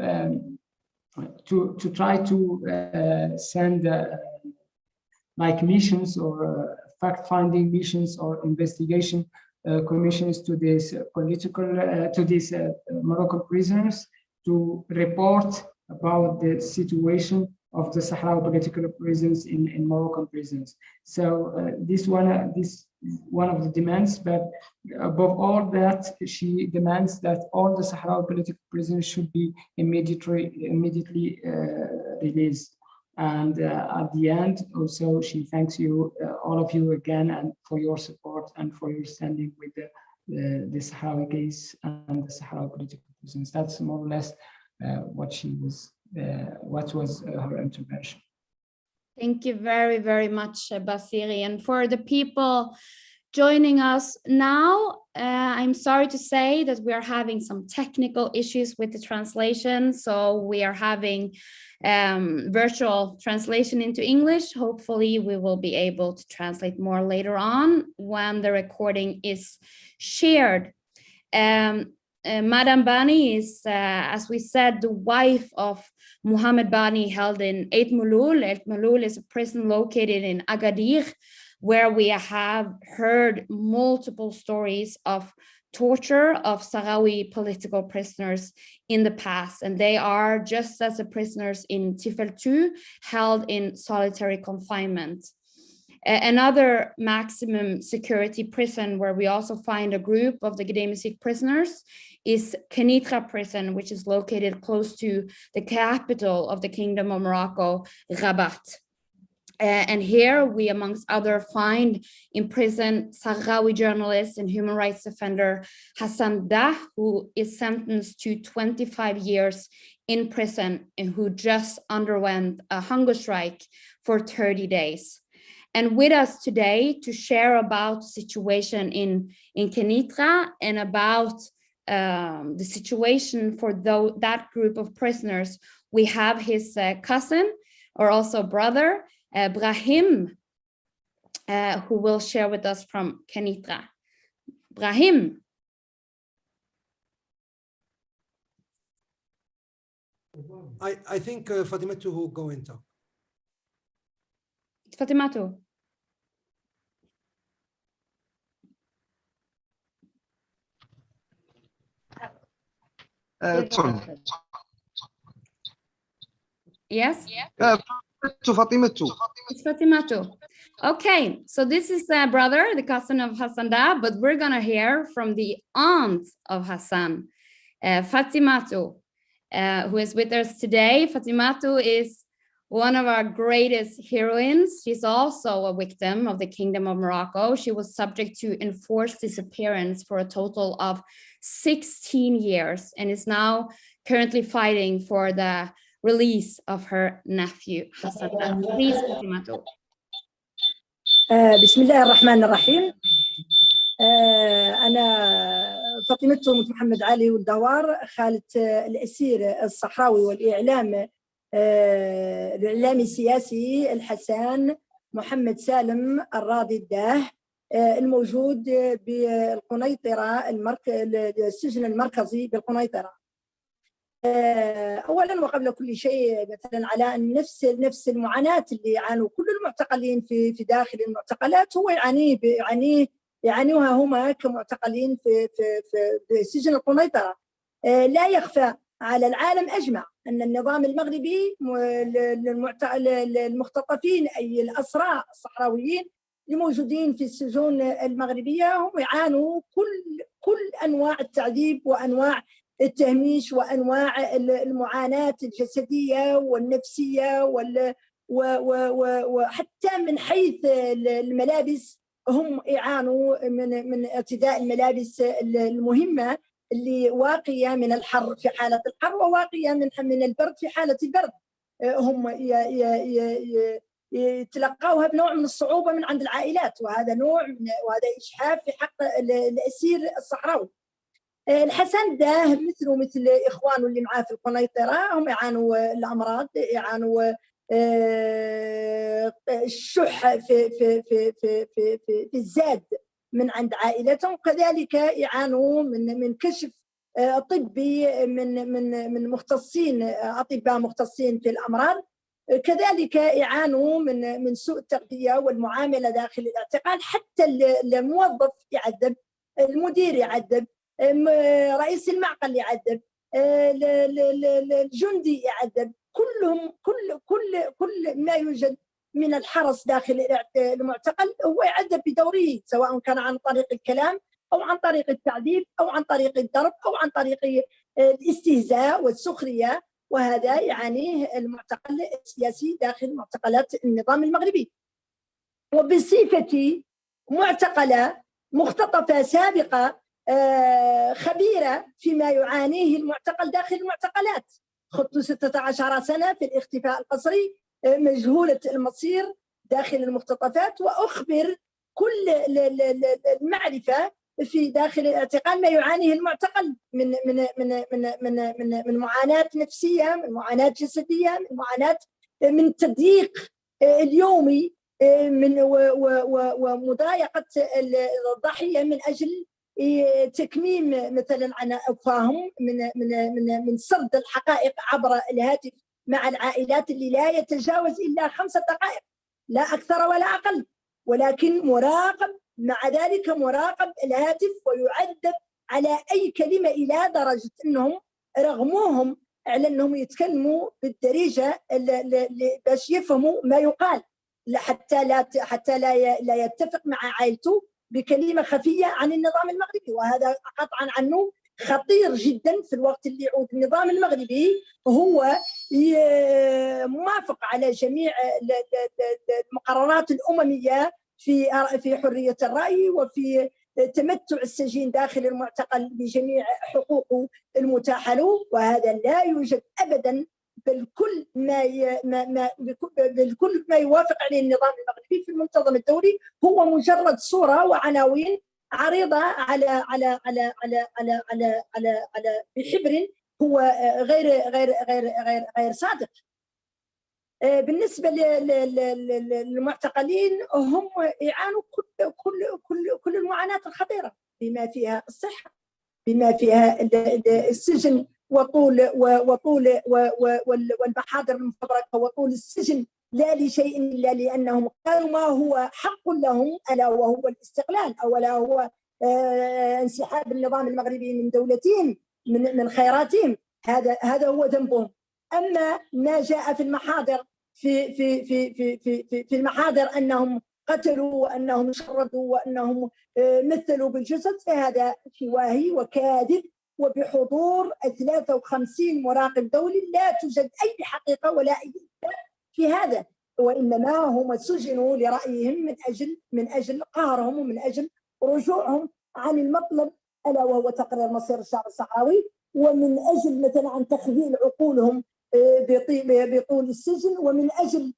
try to send like missions or fact-finding missions or investigation commissions to these Moroccan prisoners to report about the situation of the Sahrawi political prisons in Moroccan prisons. So this one of the demands, but above all that, she demands that all the Sahrawi political prisoners should be immediately released. And at the end, also, she thanks you, all of you again, and for your support and for your standing with the Sahrawi case and the Sahrawi political prisons. That's more or less what was her intervention. Thank you very, very much, Basiri. And for the people joining us now, I'm sorry to say that we are having some technical issues with the translation. So we are having virtual translation into English. Hopefully we will be able to translate more later on when the recording is shared. Madame Bani is, as we said, the wife of Mohammed Bani, held in Eit Mulul. Eit Mulul is a prison located in Agadir, where we have heard multiple stories of torture of Sahrawi political prisoners in the past. And they are, just as the prisoners in Tifeltu, held in solitary confinement. Another maximum security prison where we also find a group of the Gdeim prisoners is Kenitra prison, which is located close to the capital of the Kingdom of Morocco, Rabat. And here we, amongst other, find in prison Sahrawi journalist and human rights defender Hassan Dah, who is sentenced to 25 years in prison and who just underwent a hunger strike for 30 days. And with us today to share about the situation in Kenitra and about the situation for that group of prisoners, we have his cousin, or also brother, Brahim, who will share with us from Kenitra. Brahim. I think Fatimatu will go and talk. Fatimatu. Yes? To Fatimatu. It's Fatimatu. Okay, so this is the brother, the cousin of Hassanda, but we're gonna hear from the aunt of Hassan, Fatimatu, who is with us today. Fatimatu is one of our greatest heroines. She's also a victim of the Kingdom of Morocco. She was subject to enforced disappearance for a total of 16 years and is now currently fighting for the release of her nephew, Hassan. Please, Fatimatu. بسم الله الرحمن الرحيم. أنا فاطمة محمد علي والدوار، خالة الأسير الصحراوي والإعلامي السياسي الحسن محمد سالم الراضي الداه، الموجود بالقنيطرة، السجن المركزي بالقنيطرة. أولاً وقبل كل شيء مثلاً على أن نفس المعاناة اللي يعانوا كل المعتقلين في داخل المعتقلات هو يعانوها هما كمعتقلين في سجن القنيطرة. لا يخفى على العالم أجمع أن النظام المغربي المختطفين أي الأسرى الصحراويين الموجودين في السجون المغربية هم يعانوا كل أنواع التعذيب وأنواع التهميش وأنواع المعاناة الجسدية والنفسية وحتى من حيث الملابس هم يعانوا من ارتداء الملابس المهمة اللي واقية من الحر في حالة الحر وواقية من البرد في حالة البرد. هم يتلقوها بنوع من الصعوبة من عند العائلات، وهذا وهذا إجحاف في حق الأسير الصحراوي. الحسن ده مثله مثل إخوانه اللي معاه في القنيطرة هم يعانوا الأمراض، يعانوا الشح في الزاد من عند عائلتهم، كذلك يعانوا من كشف طبي من مختصين أطباء مختصين في الأمراض، كذلك يعانوا من سوء التغذية والمعاملة داخل الاعتقال. حتى الموظف يعذب، المدير يعذب، رئيس المعقل يعذب، الجندي يعذب، كلهم كل ما يوجد من الحرس داخل المعتقل هو يعذب بدوره، سواء كان عن طريق الكلام أو عن طريق التعذيب أو عن طريق الضرب أو عن طريق الاستهزاء والسخرية، وهذا يعانيه المعتقل السياسي داخل معتقلات النظام المغربي. وبصفتي معتقلة مختطفة سابقة خبيرة فيما يعانيه المعتقل داخل المعتقلات، خضت 16 سنة في الاختفاء القسري، مجهولة المصير داخل المختطفات، وأخبر كل المعرفة في داخل الاعتقال ما يعانيه المعتقل من معاناة نفسية، من معاناة جسدية، من معاناة من تضييق اليومي ومضايقة الضحية من أجل تكميم مثلا عن أفواههم من سرد الحقائق عبر الهاتف مع العائلات اللي لا يتجاوز إلا 5 دقائق، لا أكثر ولا أقل، ولكن مراقب مع ذلك، مراقب الهاتف ويعذب على أي كلمة، إلى درجة أنهم رغموهم على أنهم يتكلموا بالدرجة باش يفهموا ما يقال، حتى لا يتفق مع عائلته بكلمة خفية عن النظام المغربي، وهذا قطعا عنه خطير جدا في الوقت اللي يعود النظام المغربي هو موافق على جميع المقررات الأممية في حرية الرأي وفي تمتع السجين داخل المعتقل بجميع حقوقه المتاحة له، وهذا لا يوجد أبدا بالكل ما يوافق عليه النظام المغربي في المنتظم الدولي، هو مجرد صورة وعناوين عريضة على على على على على على على, على بحبر هو غير صادق. بالنسبة للمعتقلين هم يعانوا كل المعاناة الخطيرة، بما فيها الصحة، بما فيها السجن وطول والمحاضر المفبركة وطول السجن، لا لشيء إلا لأنهم قالوا ما هو حق لهم، ألا وهو الاستقلال، أو لا هو انسحاب النظام المغربي من دولتهم، من خيراتهم. هذا هو ذنبهم. أما ما جاء في المحاضر في المحاضر أنهم قتلوا وأنهم شردوا وأنهم مثلوا بالجسد، فهذا شواهي وكاذب، وبحضور 53 مراقب دولي لا توجد أي حقيقة ولا أي إثبات في هذا، وإنما هم سجنوا لرأيهم من أجل قهرهم ومن أجل رجوعهم عن المطلب، ألا وهو تقرير مصير الشعب الصحراوي، ومن أجل مثلا عن تخذيل عقولهم بطول السجن، ومن أجل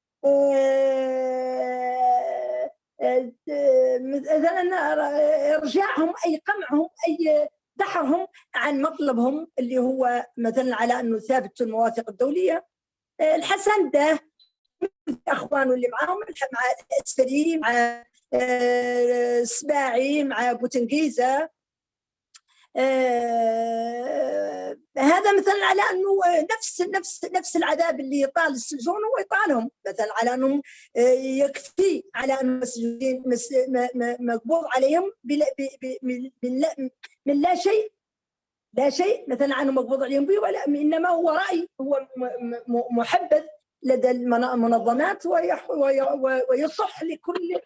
مثلا ارجاعهم، اي قمعهم، اي دحرهم عن مطلبهم اللي هو مثلا على انه ثابت في المواثيق الدوليه. الحسن ده اخوانه اللي معاهم، مع الاسفري، مع السباعي، مع بوتنقيزه، هذا مثلا على انه نفس العذاب اللي يطال السجون هو يطالهم، مثلا على انهم يكفي على ان المسجونين مقبوض عليهم من لا شيء مثلا عنه مقبوض عليهم به، ولا انما هو راي، هو محبذ لدى المنظمات، ويصح لكل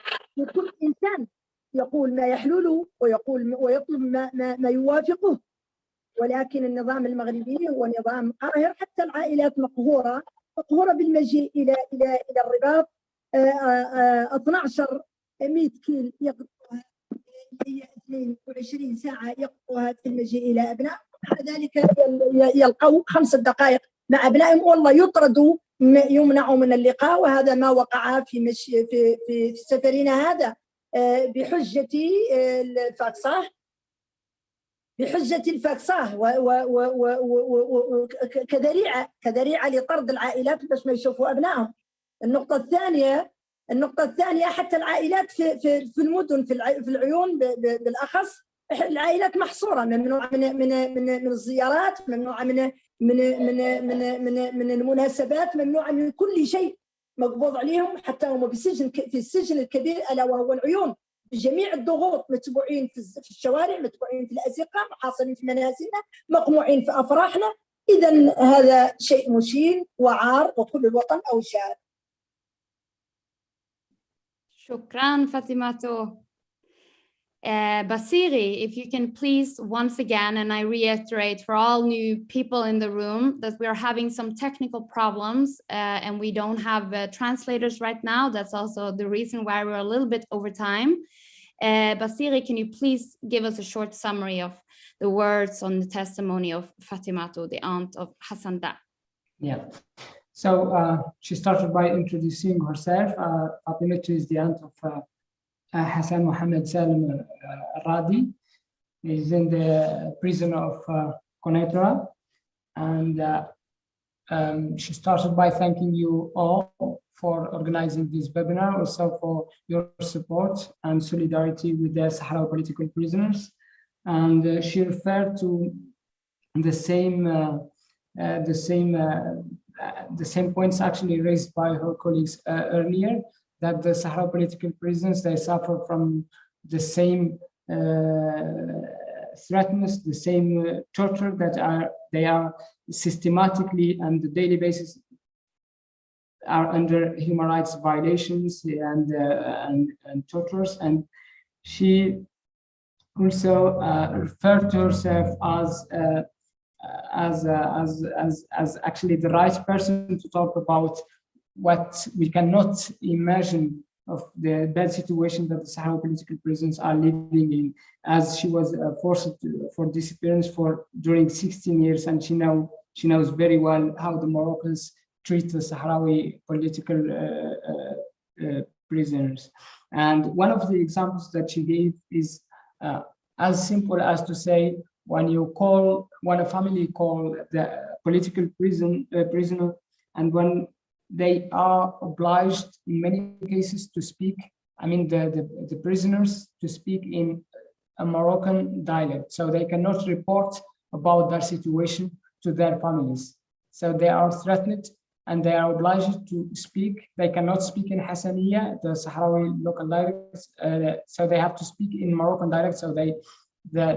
انسان يقول ما يحلوله ويطلب ما يوافقه. ولكن النظام المغربي هو نظام قاهر، حتى العائلات مقهورة بالمجيء إلى الرباط. 12 100 كيل يقضوها، هي 22 ساعة يقضوها في المجيء إلى أبناء، بعد ذلك يلقوا 5 دقائق مع أبنائهم، والله يطردوا، يمنعوا من اللقاء. وهذا ما وقع في سفرنا هذا بحجة الفاكساه كذريعة لطرد العائلات باش ما يشوفوا أبنائهم. النقطة الثانية حتى العائلات في المدن، في العيون بالأخص، العائلات محصورة، ممنوعة من الزيارات، ممنوعة من المناسبات، ممنوعة من كل شيء، مقبوض عليهم، حتى هم في السجن الكبير ألا وهو العيون، بجميع الضغوط، متبوعين في الشوارع، متبوعين في الأزقة، محاصرين في منازلنا، مقموعين في أفراحنا. إذا هذا شيء مشين وعار، وكل الوطن أو شعب. شكرا فاطمة. Basiri, if you can please once again, and I reiterate for all new people in the room that we are having some technical problems and we don't have translators right now. That's also the reason why we're a little bit over time. Basiri, can you please give us a short summary of the words on the testimony of Fatimatu, the aunt of Hassan Da? Yeah. So she started by introducing herself. Fatimatu is the aunt of Hassan Mohammed Salim Radi. He's in the prison of Konaitra, and she started by thanking you all for organizing this webinar, also for your support and solidarity with the Sahrawi political prisoners. And she referred to the same points actually raised by her colleagues earlier, that the Sahrawi political prisoners, they suffer from the same threats, the same torture that they are systematically and the daily basis are under human rights violations and tortures. And she also referred to herself as actually the right person to talk about what we cannot imagine of the bad situation that the Sahrawi political prisons are living in, as she was forced for disappearance during 16 years, and she knows very well how the Moroccans treat the Sahrawi political prisoners. And one of the examples that she gave is as simple as to say, when a family call the political prisoner, and when they are obliged in many cases to speak, I mean, the prisoners to speak in a Moroccan dialect. So they cannot report about their situation to their families. So they are threatened and they are obliged to speak. They cannot speak in Hassaniya, the Sahrawi local dialects. So they have to speak in Moroccan dialect. So the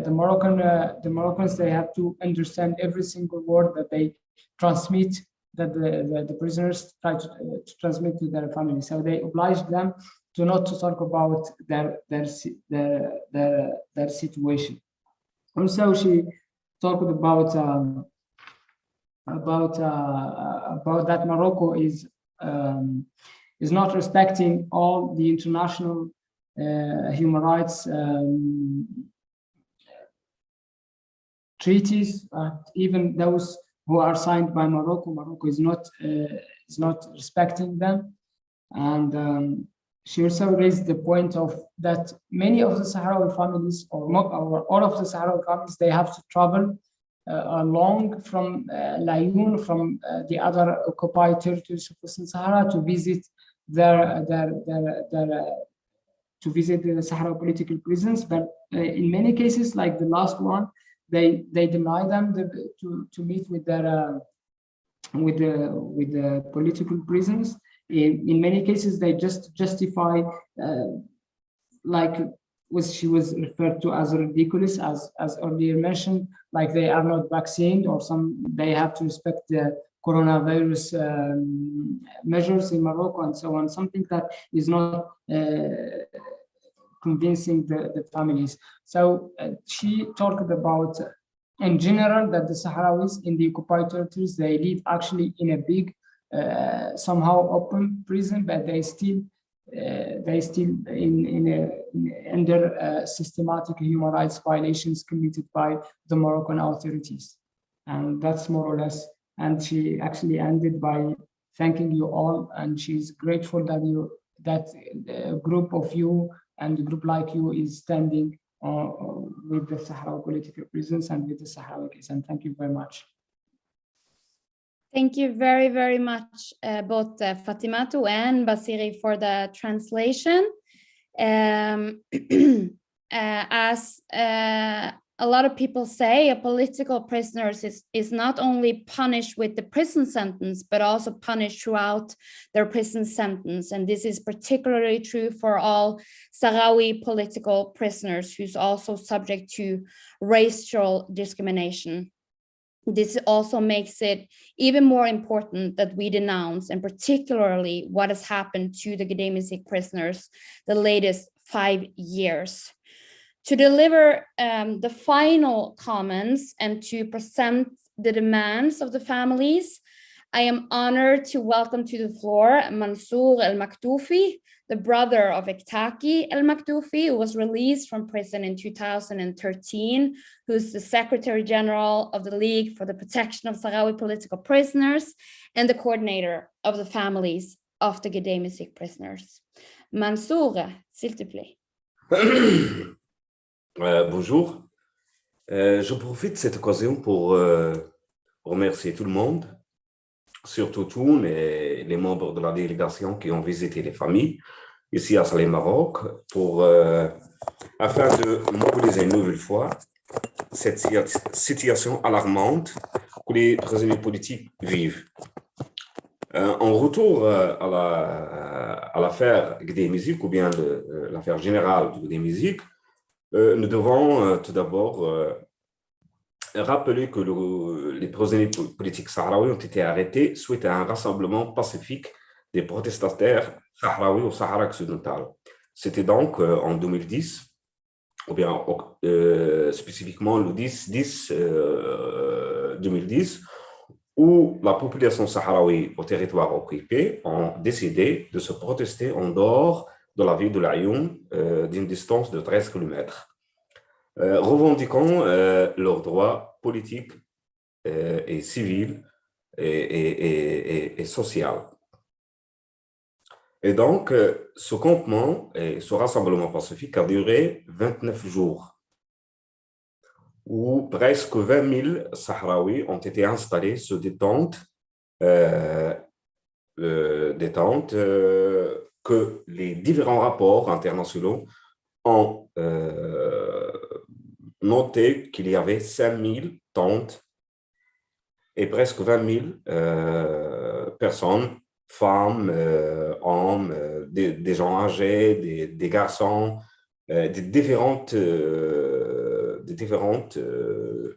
Moroccans, they have to understand every single word that they transmit, that the prisoners try to transmit to their family. So they oblige them to not to talk about their situation. Also, she talked about that Morocco is not respecting all the international human rights treaties, even those who are signed by Morocco. Morocco is not respecting them, and she also raised the point of that many of the Sahrawi families, or all of the Sahrawi families, they have to travel along from Laayoune, from the other occupied territories of Western Sahara, to visit to visit the Sahrawi political prisons. But in many cases, like the last one, they deny them to meet with their with the political prisons. In many cases, they just justify, like she was referred to as ridiculous, as earlier mentioned, like they are not vaccinated, or they have to respect the coronavirus measures in Morocco and so on. Something that is not convincing the families. So she talked about, in general, that the Sahrawis in the occupied territories, they live actually in a big, somehow open prison, but they still under systematic human rights violations committed by the Moroccan authorities, and that's more or less. And she actually ended by thanking you all, and she's grateful that a group of you and a group like you is standing with the Sahrawi political prisons and with the Sahrawi case. And thank you very much. Thank you very, very much, both Fatimatu and Basiri, for the translation. As a lot of people say, a political prisoner is not only punished with the prison sentence, but also punished throughout their prison sentence. And this is particularly true for all Sahrawi political prisoners who's also subject to racial discrimination. This also makes it even more important that we denounce, and particularly what has happened to the Gdeim Izik prisoners the latest 5 years. To deliver the final comments and to present the demands of the families, I am honored to welcome to the floor Mansour El-Maktoufi, the brother of Ektaki El-Maktoufi, who was released from prison in 2013, who's the Secretary General of the League for the Protection of Sahrawi Political Prisoners and the coordinator of the families of the Gdeim Izik prisoners. Mansour, s'il te plaît. Bonjour. Je profite de cette occasion pour remercier tout le monde, surtout tous les membres de la délégation qui ont visité les familles ici à Salé, Maroc, afin de mobiliser une nouvelle fois cette situation alarmante que les prisonniers politiques vivent. En retour à l'affaire Gdeim Izik, ou bien l'affaire générale de Gdeim Izik, nous devons tout d'abord rappeler que les prisonniers politiques sahraouis ont été arrêtés suite à un rassemblement pacifique des protestataires sahraouis au Sahara occidental. C'était donc en 2010, ou bien spécifiquement le 10-10-2010, où la population sahraoui au territoire occupé ont décidé de se protester en dehors de la ville de Laayoune d'une distance de 13 km, revendiquant leurs droits politiques et civils et sociaux. Et donc, ce campement et ce rassemblement pacifique a duré 29 jours, où presque 20 000 Sahraouis ont été installés sous des tentes détente que les différents rapports internationaux ont noté qu'il y avait 5000 tentes et presque 20 000 personnes, femmes, hommes, des gens âgés, des garçons, des différentes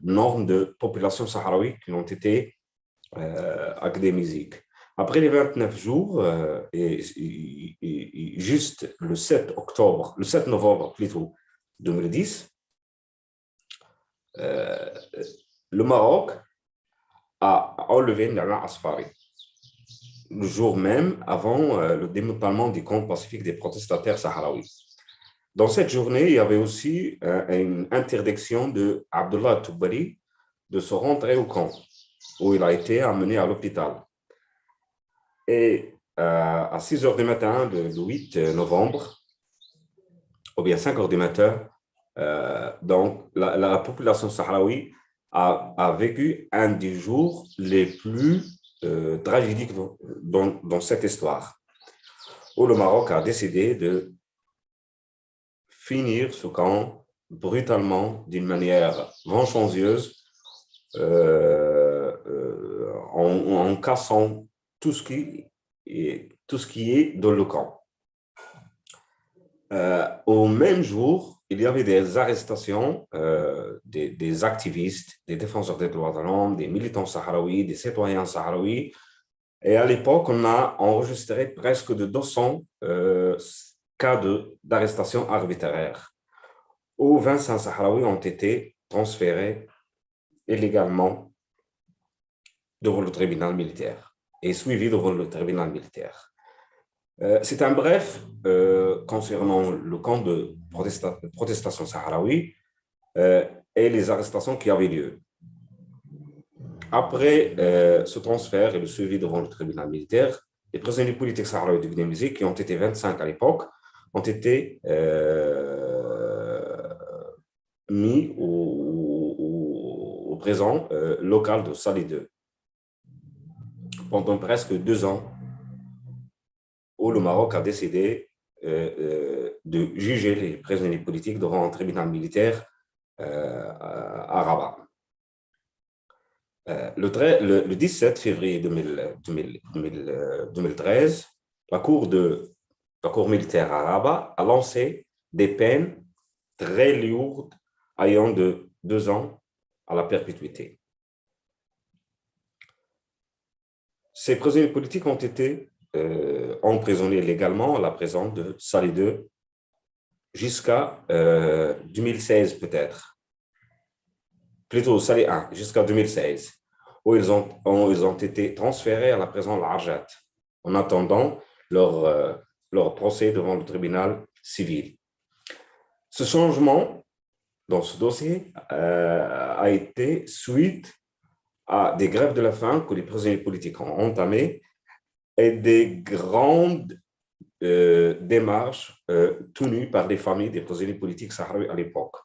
normes de population sahraoui qui ont été à Gdeim Izik. Après les 29 jours, et juste le 7 novembre plutôt 2010, le Maroc a enlevé Nana Asfari, le jour même avant le démantèlement du camp pacifique des protestataires sahraouis. Dans cette journée, il y avait aussi une interdiction de Abdullah Toubari de se rentrer au camp, où il a été amené à l'hôpital. Et à 6 heures du matin, le 8 novembre, ou bien 5 heures du matin, donc la population sahraoui a vécu un des jours les plus tragiques dans cette histoire, où le Maroc a décidé de finir ce camp brutalement, d'une manière vengeanceuse, en cassant tout ce qui est dans le camp. Au même jour, il y avait des arrestations des activistes, des défenseurs des droits de l'homme, des militants sahraouis, des citoyens sahraouis. Et à l'époque, on a enregistré presque de 200 cas d'arrestation arbitraire, où 25 sahraouis ont été transférés illégalement devant le tribunal militaire et suivis devant le tribunal militaire. C'est un bref concernant le camp de protestation sahraoui et les arrestations qui avaient lieu. Après ce transfert et le suivi devant le tribunal militaire, les prisonniers politiques sahraouis de Gdeim Izik, qui ont été 25 à l'époque, ont été mis au présent local de Sali 2 pendant presque 2 ans, où le Maroc a décidé de juger les prisonniers politiques devant un tribunal militaire à Rabat. Le 17 février 2013, la Cour militaire à Rabat a lancé des peines très lourdes allant de 2 ans à la perpétuité. Ces prisonniers politiques ont été emprisonnés légalement à la prison de Sali 2 jusqu'à 2016 peut-être. Plutôt Sali 1 jusqu'à 2016, où ils ont été transférés à la prison L'Arjat en attendant leur procès devant le tribunal civil. Ce changement dans ce dossier a été suite à des grèves de la faim que les prisonniers politiques ont entamées et des grandes démarches tenues par les familles des prisonniers politiques sahraouis à l'époque.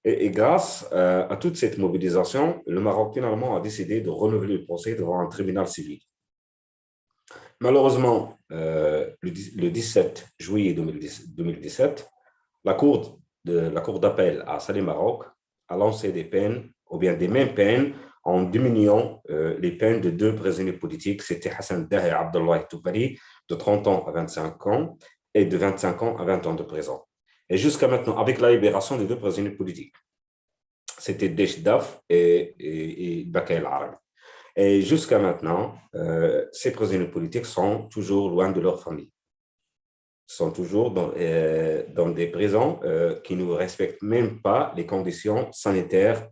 Et grâce à toute cette mobilisation, le Maroc finalement a décidé de renouveler le procès devant un tribunal civil. Malheureusement, le 17 juillet 2017, la Cour d'appel à Sali Maroc a lancé des peines, ou bien des mêmes peines, en diminuant les peines de 2 prisonniers politiques, c'était Hassan Dah et Abdullah Toubari, de 30 ans à 25 ans, et de 25 ans à 20 ans de prison. Et jusqu'à maintenant, avec la libération des 2 prisonniers politiques, c'était Desh Daf et Bakay al-Arabi. Et jusqu'à maintenant, ces prisonniers politiques sont toujours loin de leur famille. Ils sont toujours dans des prisons qui ne respectent même pas les conditions sanitaires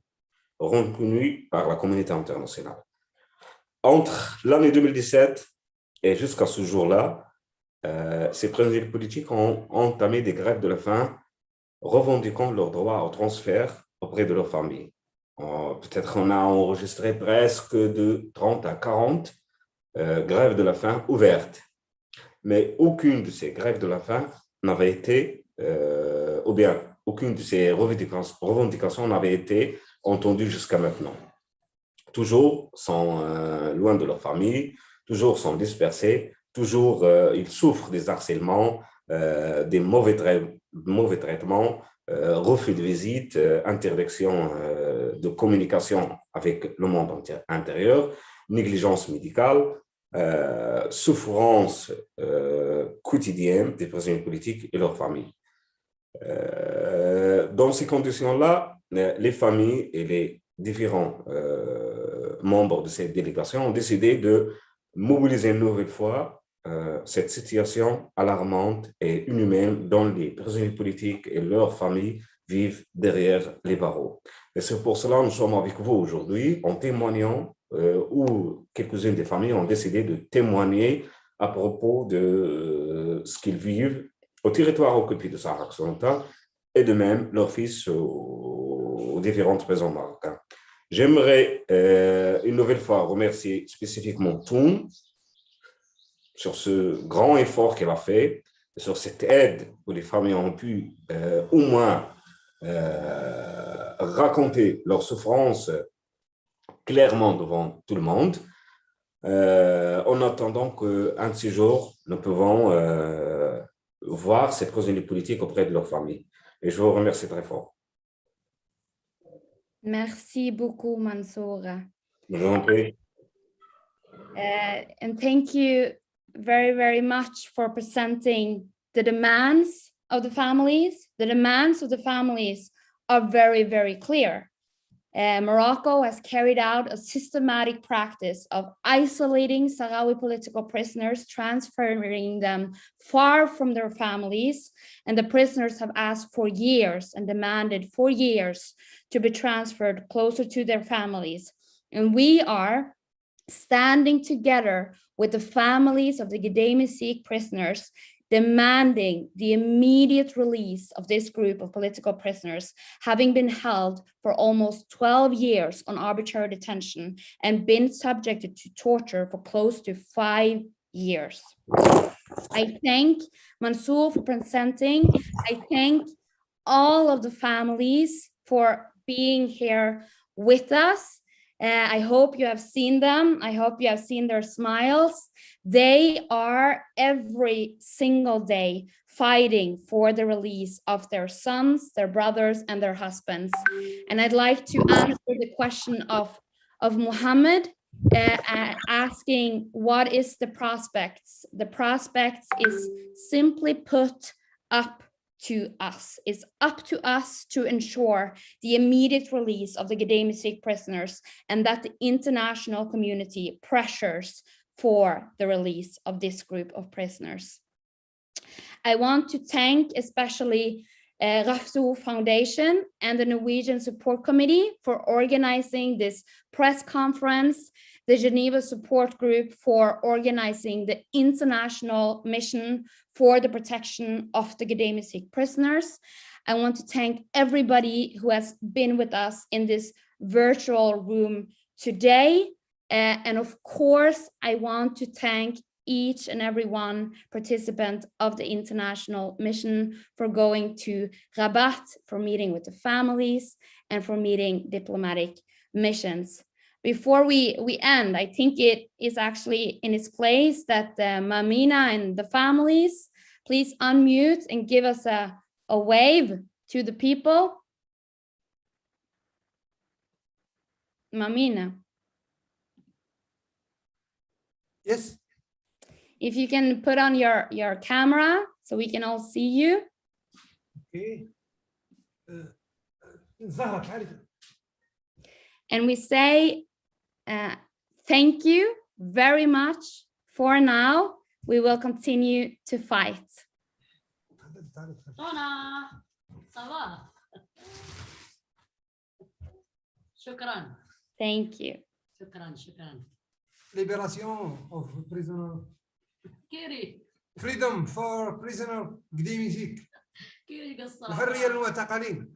reconnues par la communauté internationale. Entre l'année 2017 et jusqu'à ce jour-là, ces prisonniers politiques ont entamé des grèves de la faim, revendiquant leur droit au transfert auprès de leur famille. Peut-être on a enregistré presque de 30 à 40 grèves de la faim ouvertes. Mais aucune de ces grèves de la faim n'avait été, ou bien aucune de ces revendications n'avait été entendue jusqu'à maintenant. Toujours sont loin de leur famille, toujours sont dispersés, toujours ils souffrent des harcèlements, des mauvais traitements, refus de visite, interdiction de communication avec le monde intérieur, négligence médicale, souffrance quotidienne des prisonniers politiques et leurs familles. Dans ces conditions-là, les familles et les différents membres de cette délégation ont décidé de mobiliser une nouvelle fois cette situation alarmante et inhumaine dont les prisonniers politiques et leurs familles vivent derrière les barreaux. Et c'est pour cela que nous sommes avec vous aujourd'hui en témoignant où quelques-unes des familles ont décidé de témoigner à propos de ce qu'ils vivent au territoire occupé de Sahara occidental et de même leurs fils aux différentes prisons marocaines. J'aimerais une nouvelle fois remercier spécifiquement Toun sur ce grand effort qu'elle a fait, sur cette aide où les familles ont pu au moins raconter leurs souffrances clairement devant tout le monde, en attendant qu'un de ces jours, nous pouvons voir ces prisonniers politiques auprès de leur famille. Et je vous remercie très fort. Merci beaucoup, Mansour. Je vous en prie. And thank you very, very much for presenting the demands of the families. The demands of the families are very, very clear. Morocco has carried out a systematic practice of isolating Sahrawi political prisoners, transferring them far from their families, and the prisoners have asked for years and demanded for years to be transferred closer to their families. And we are standing together with the families of the Gdeim prisoners, demanding the immediate release of this group of political prisoners, having been held for almost 12 years on arbitrary detention and been subjected to torture for close to 5 years. I thank Mansour for presenting. I thank all of the families for being here with us. I hope you have seen them. I hope you have seen their smiles. They are every single day fighting for the release of their sons, their brothers, and their husbands. And I'd like to answer the question of Muhammad, asking what is the prospects? The prospects is simply put up to us. It's up to us to ensure the immediate release of the Gdeim prisoners and that the international community pressures for the release of this group of prisoners. I want to thank especially Rafsu Foundation and the Norwegian Support Committee for organizing this press conference, the Geneva Support Group for organizing the international mission for the protection of the Gdeim prisoners. I want to thank everybody who has been with us in this virtual room today. And of course, I want to thank each and every one participant of the international mission for going to Rabat, for meeting with the families, and for meeting diplomatic missions. Before we end, I think it is actually in its place that Mamina and the families, please unmute and give us a wave to the people. Mamina. Yes. If you can put on your camera so we can all see you. Okay. And we say thank you very much for now. We will continue to fight. Thank you. Liberation of prisoner. Freedom for prisoner Gdeim. الحرية المعتقلين.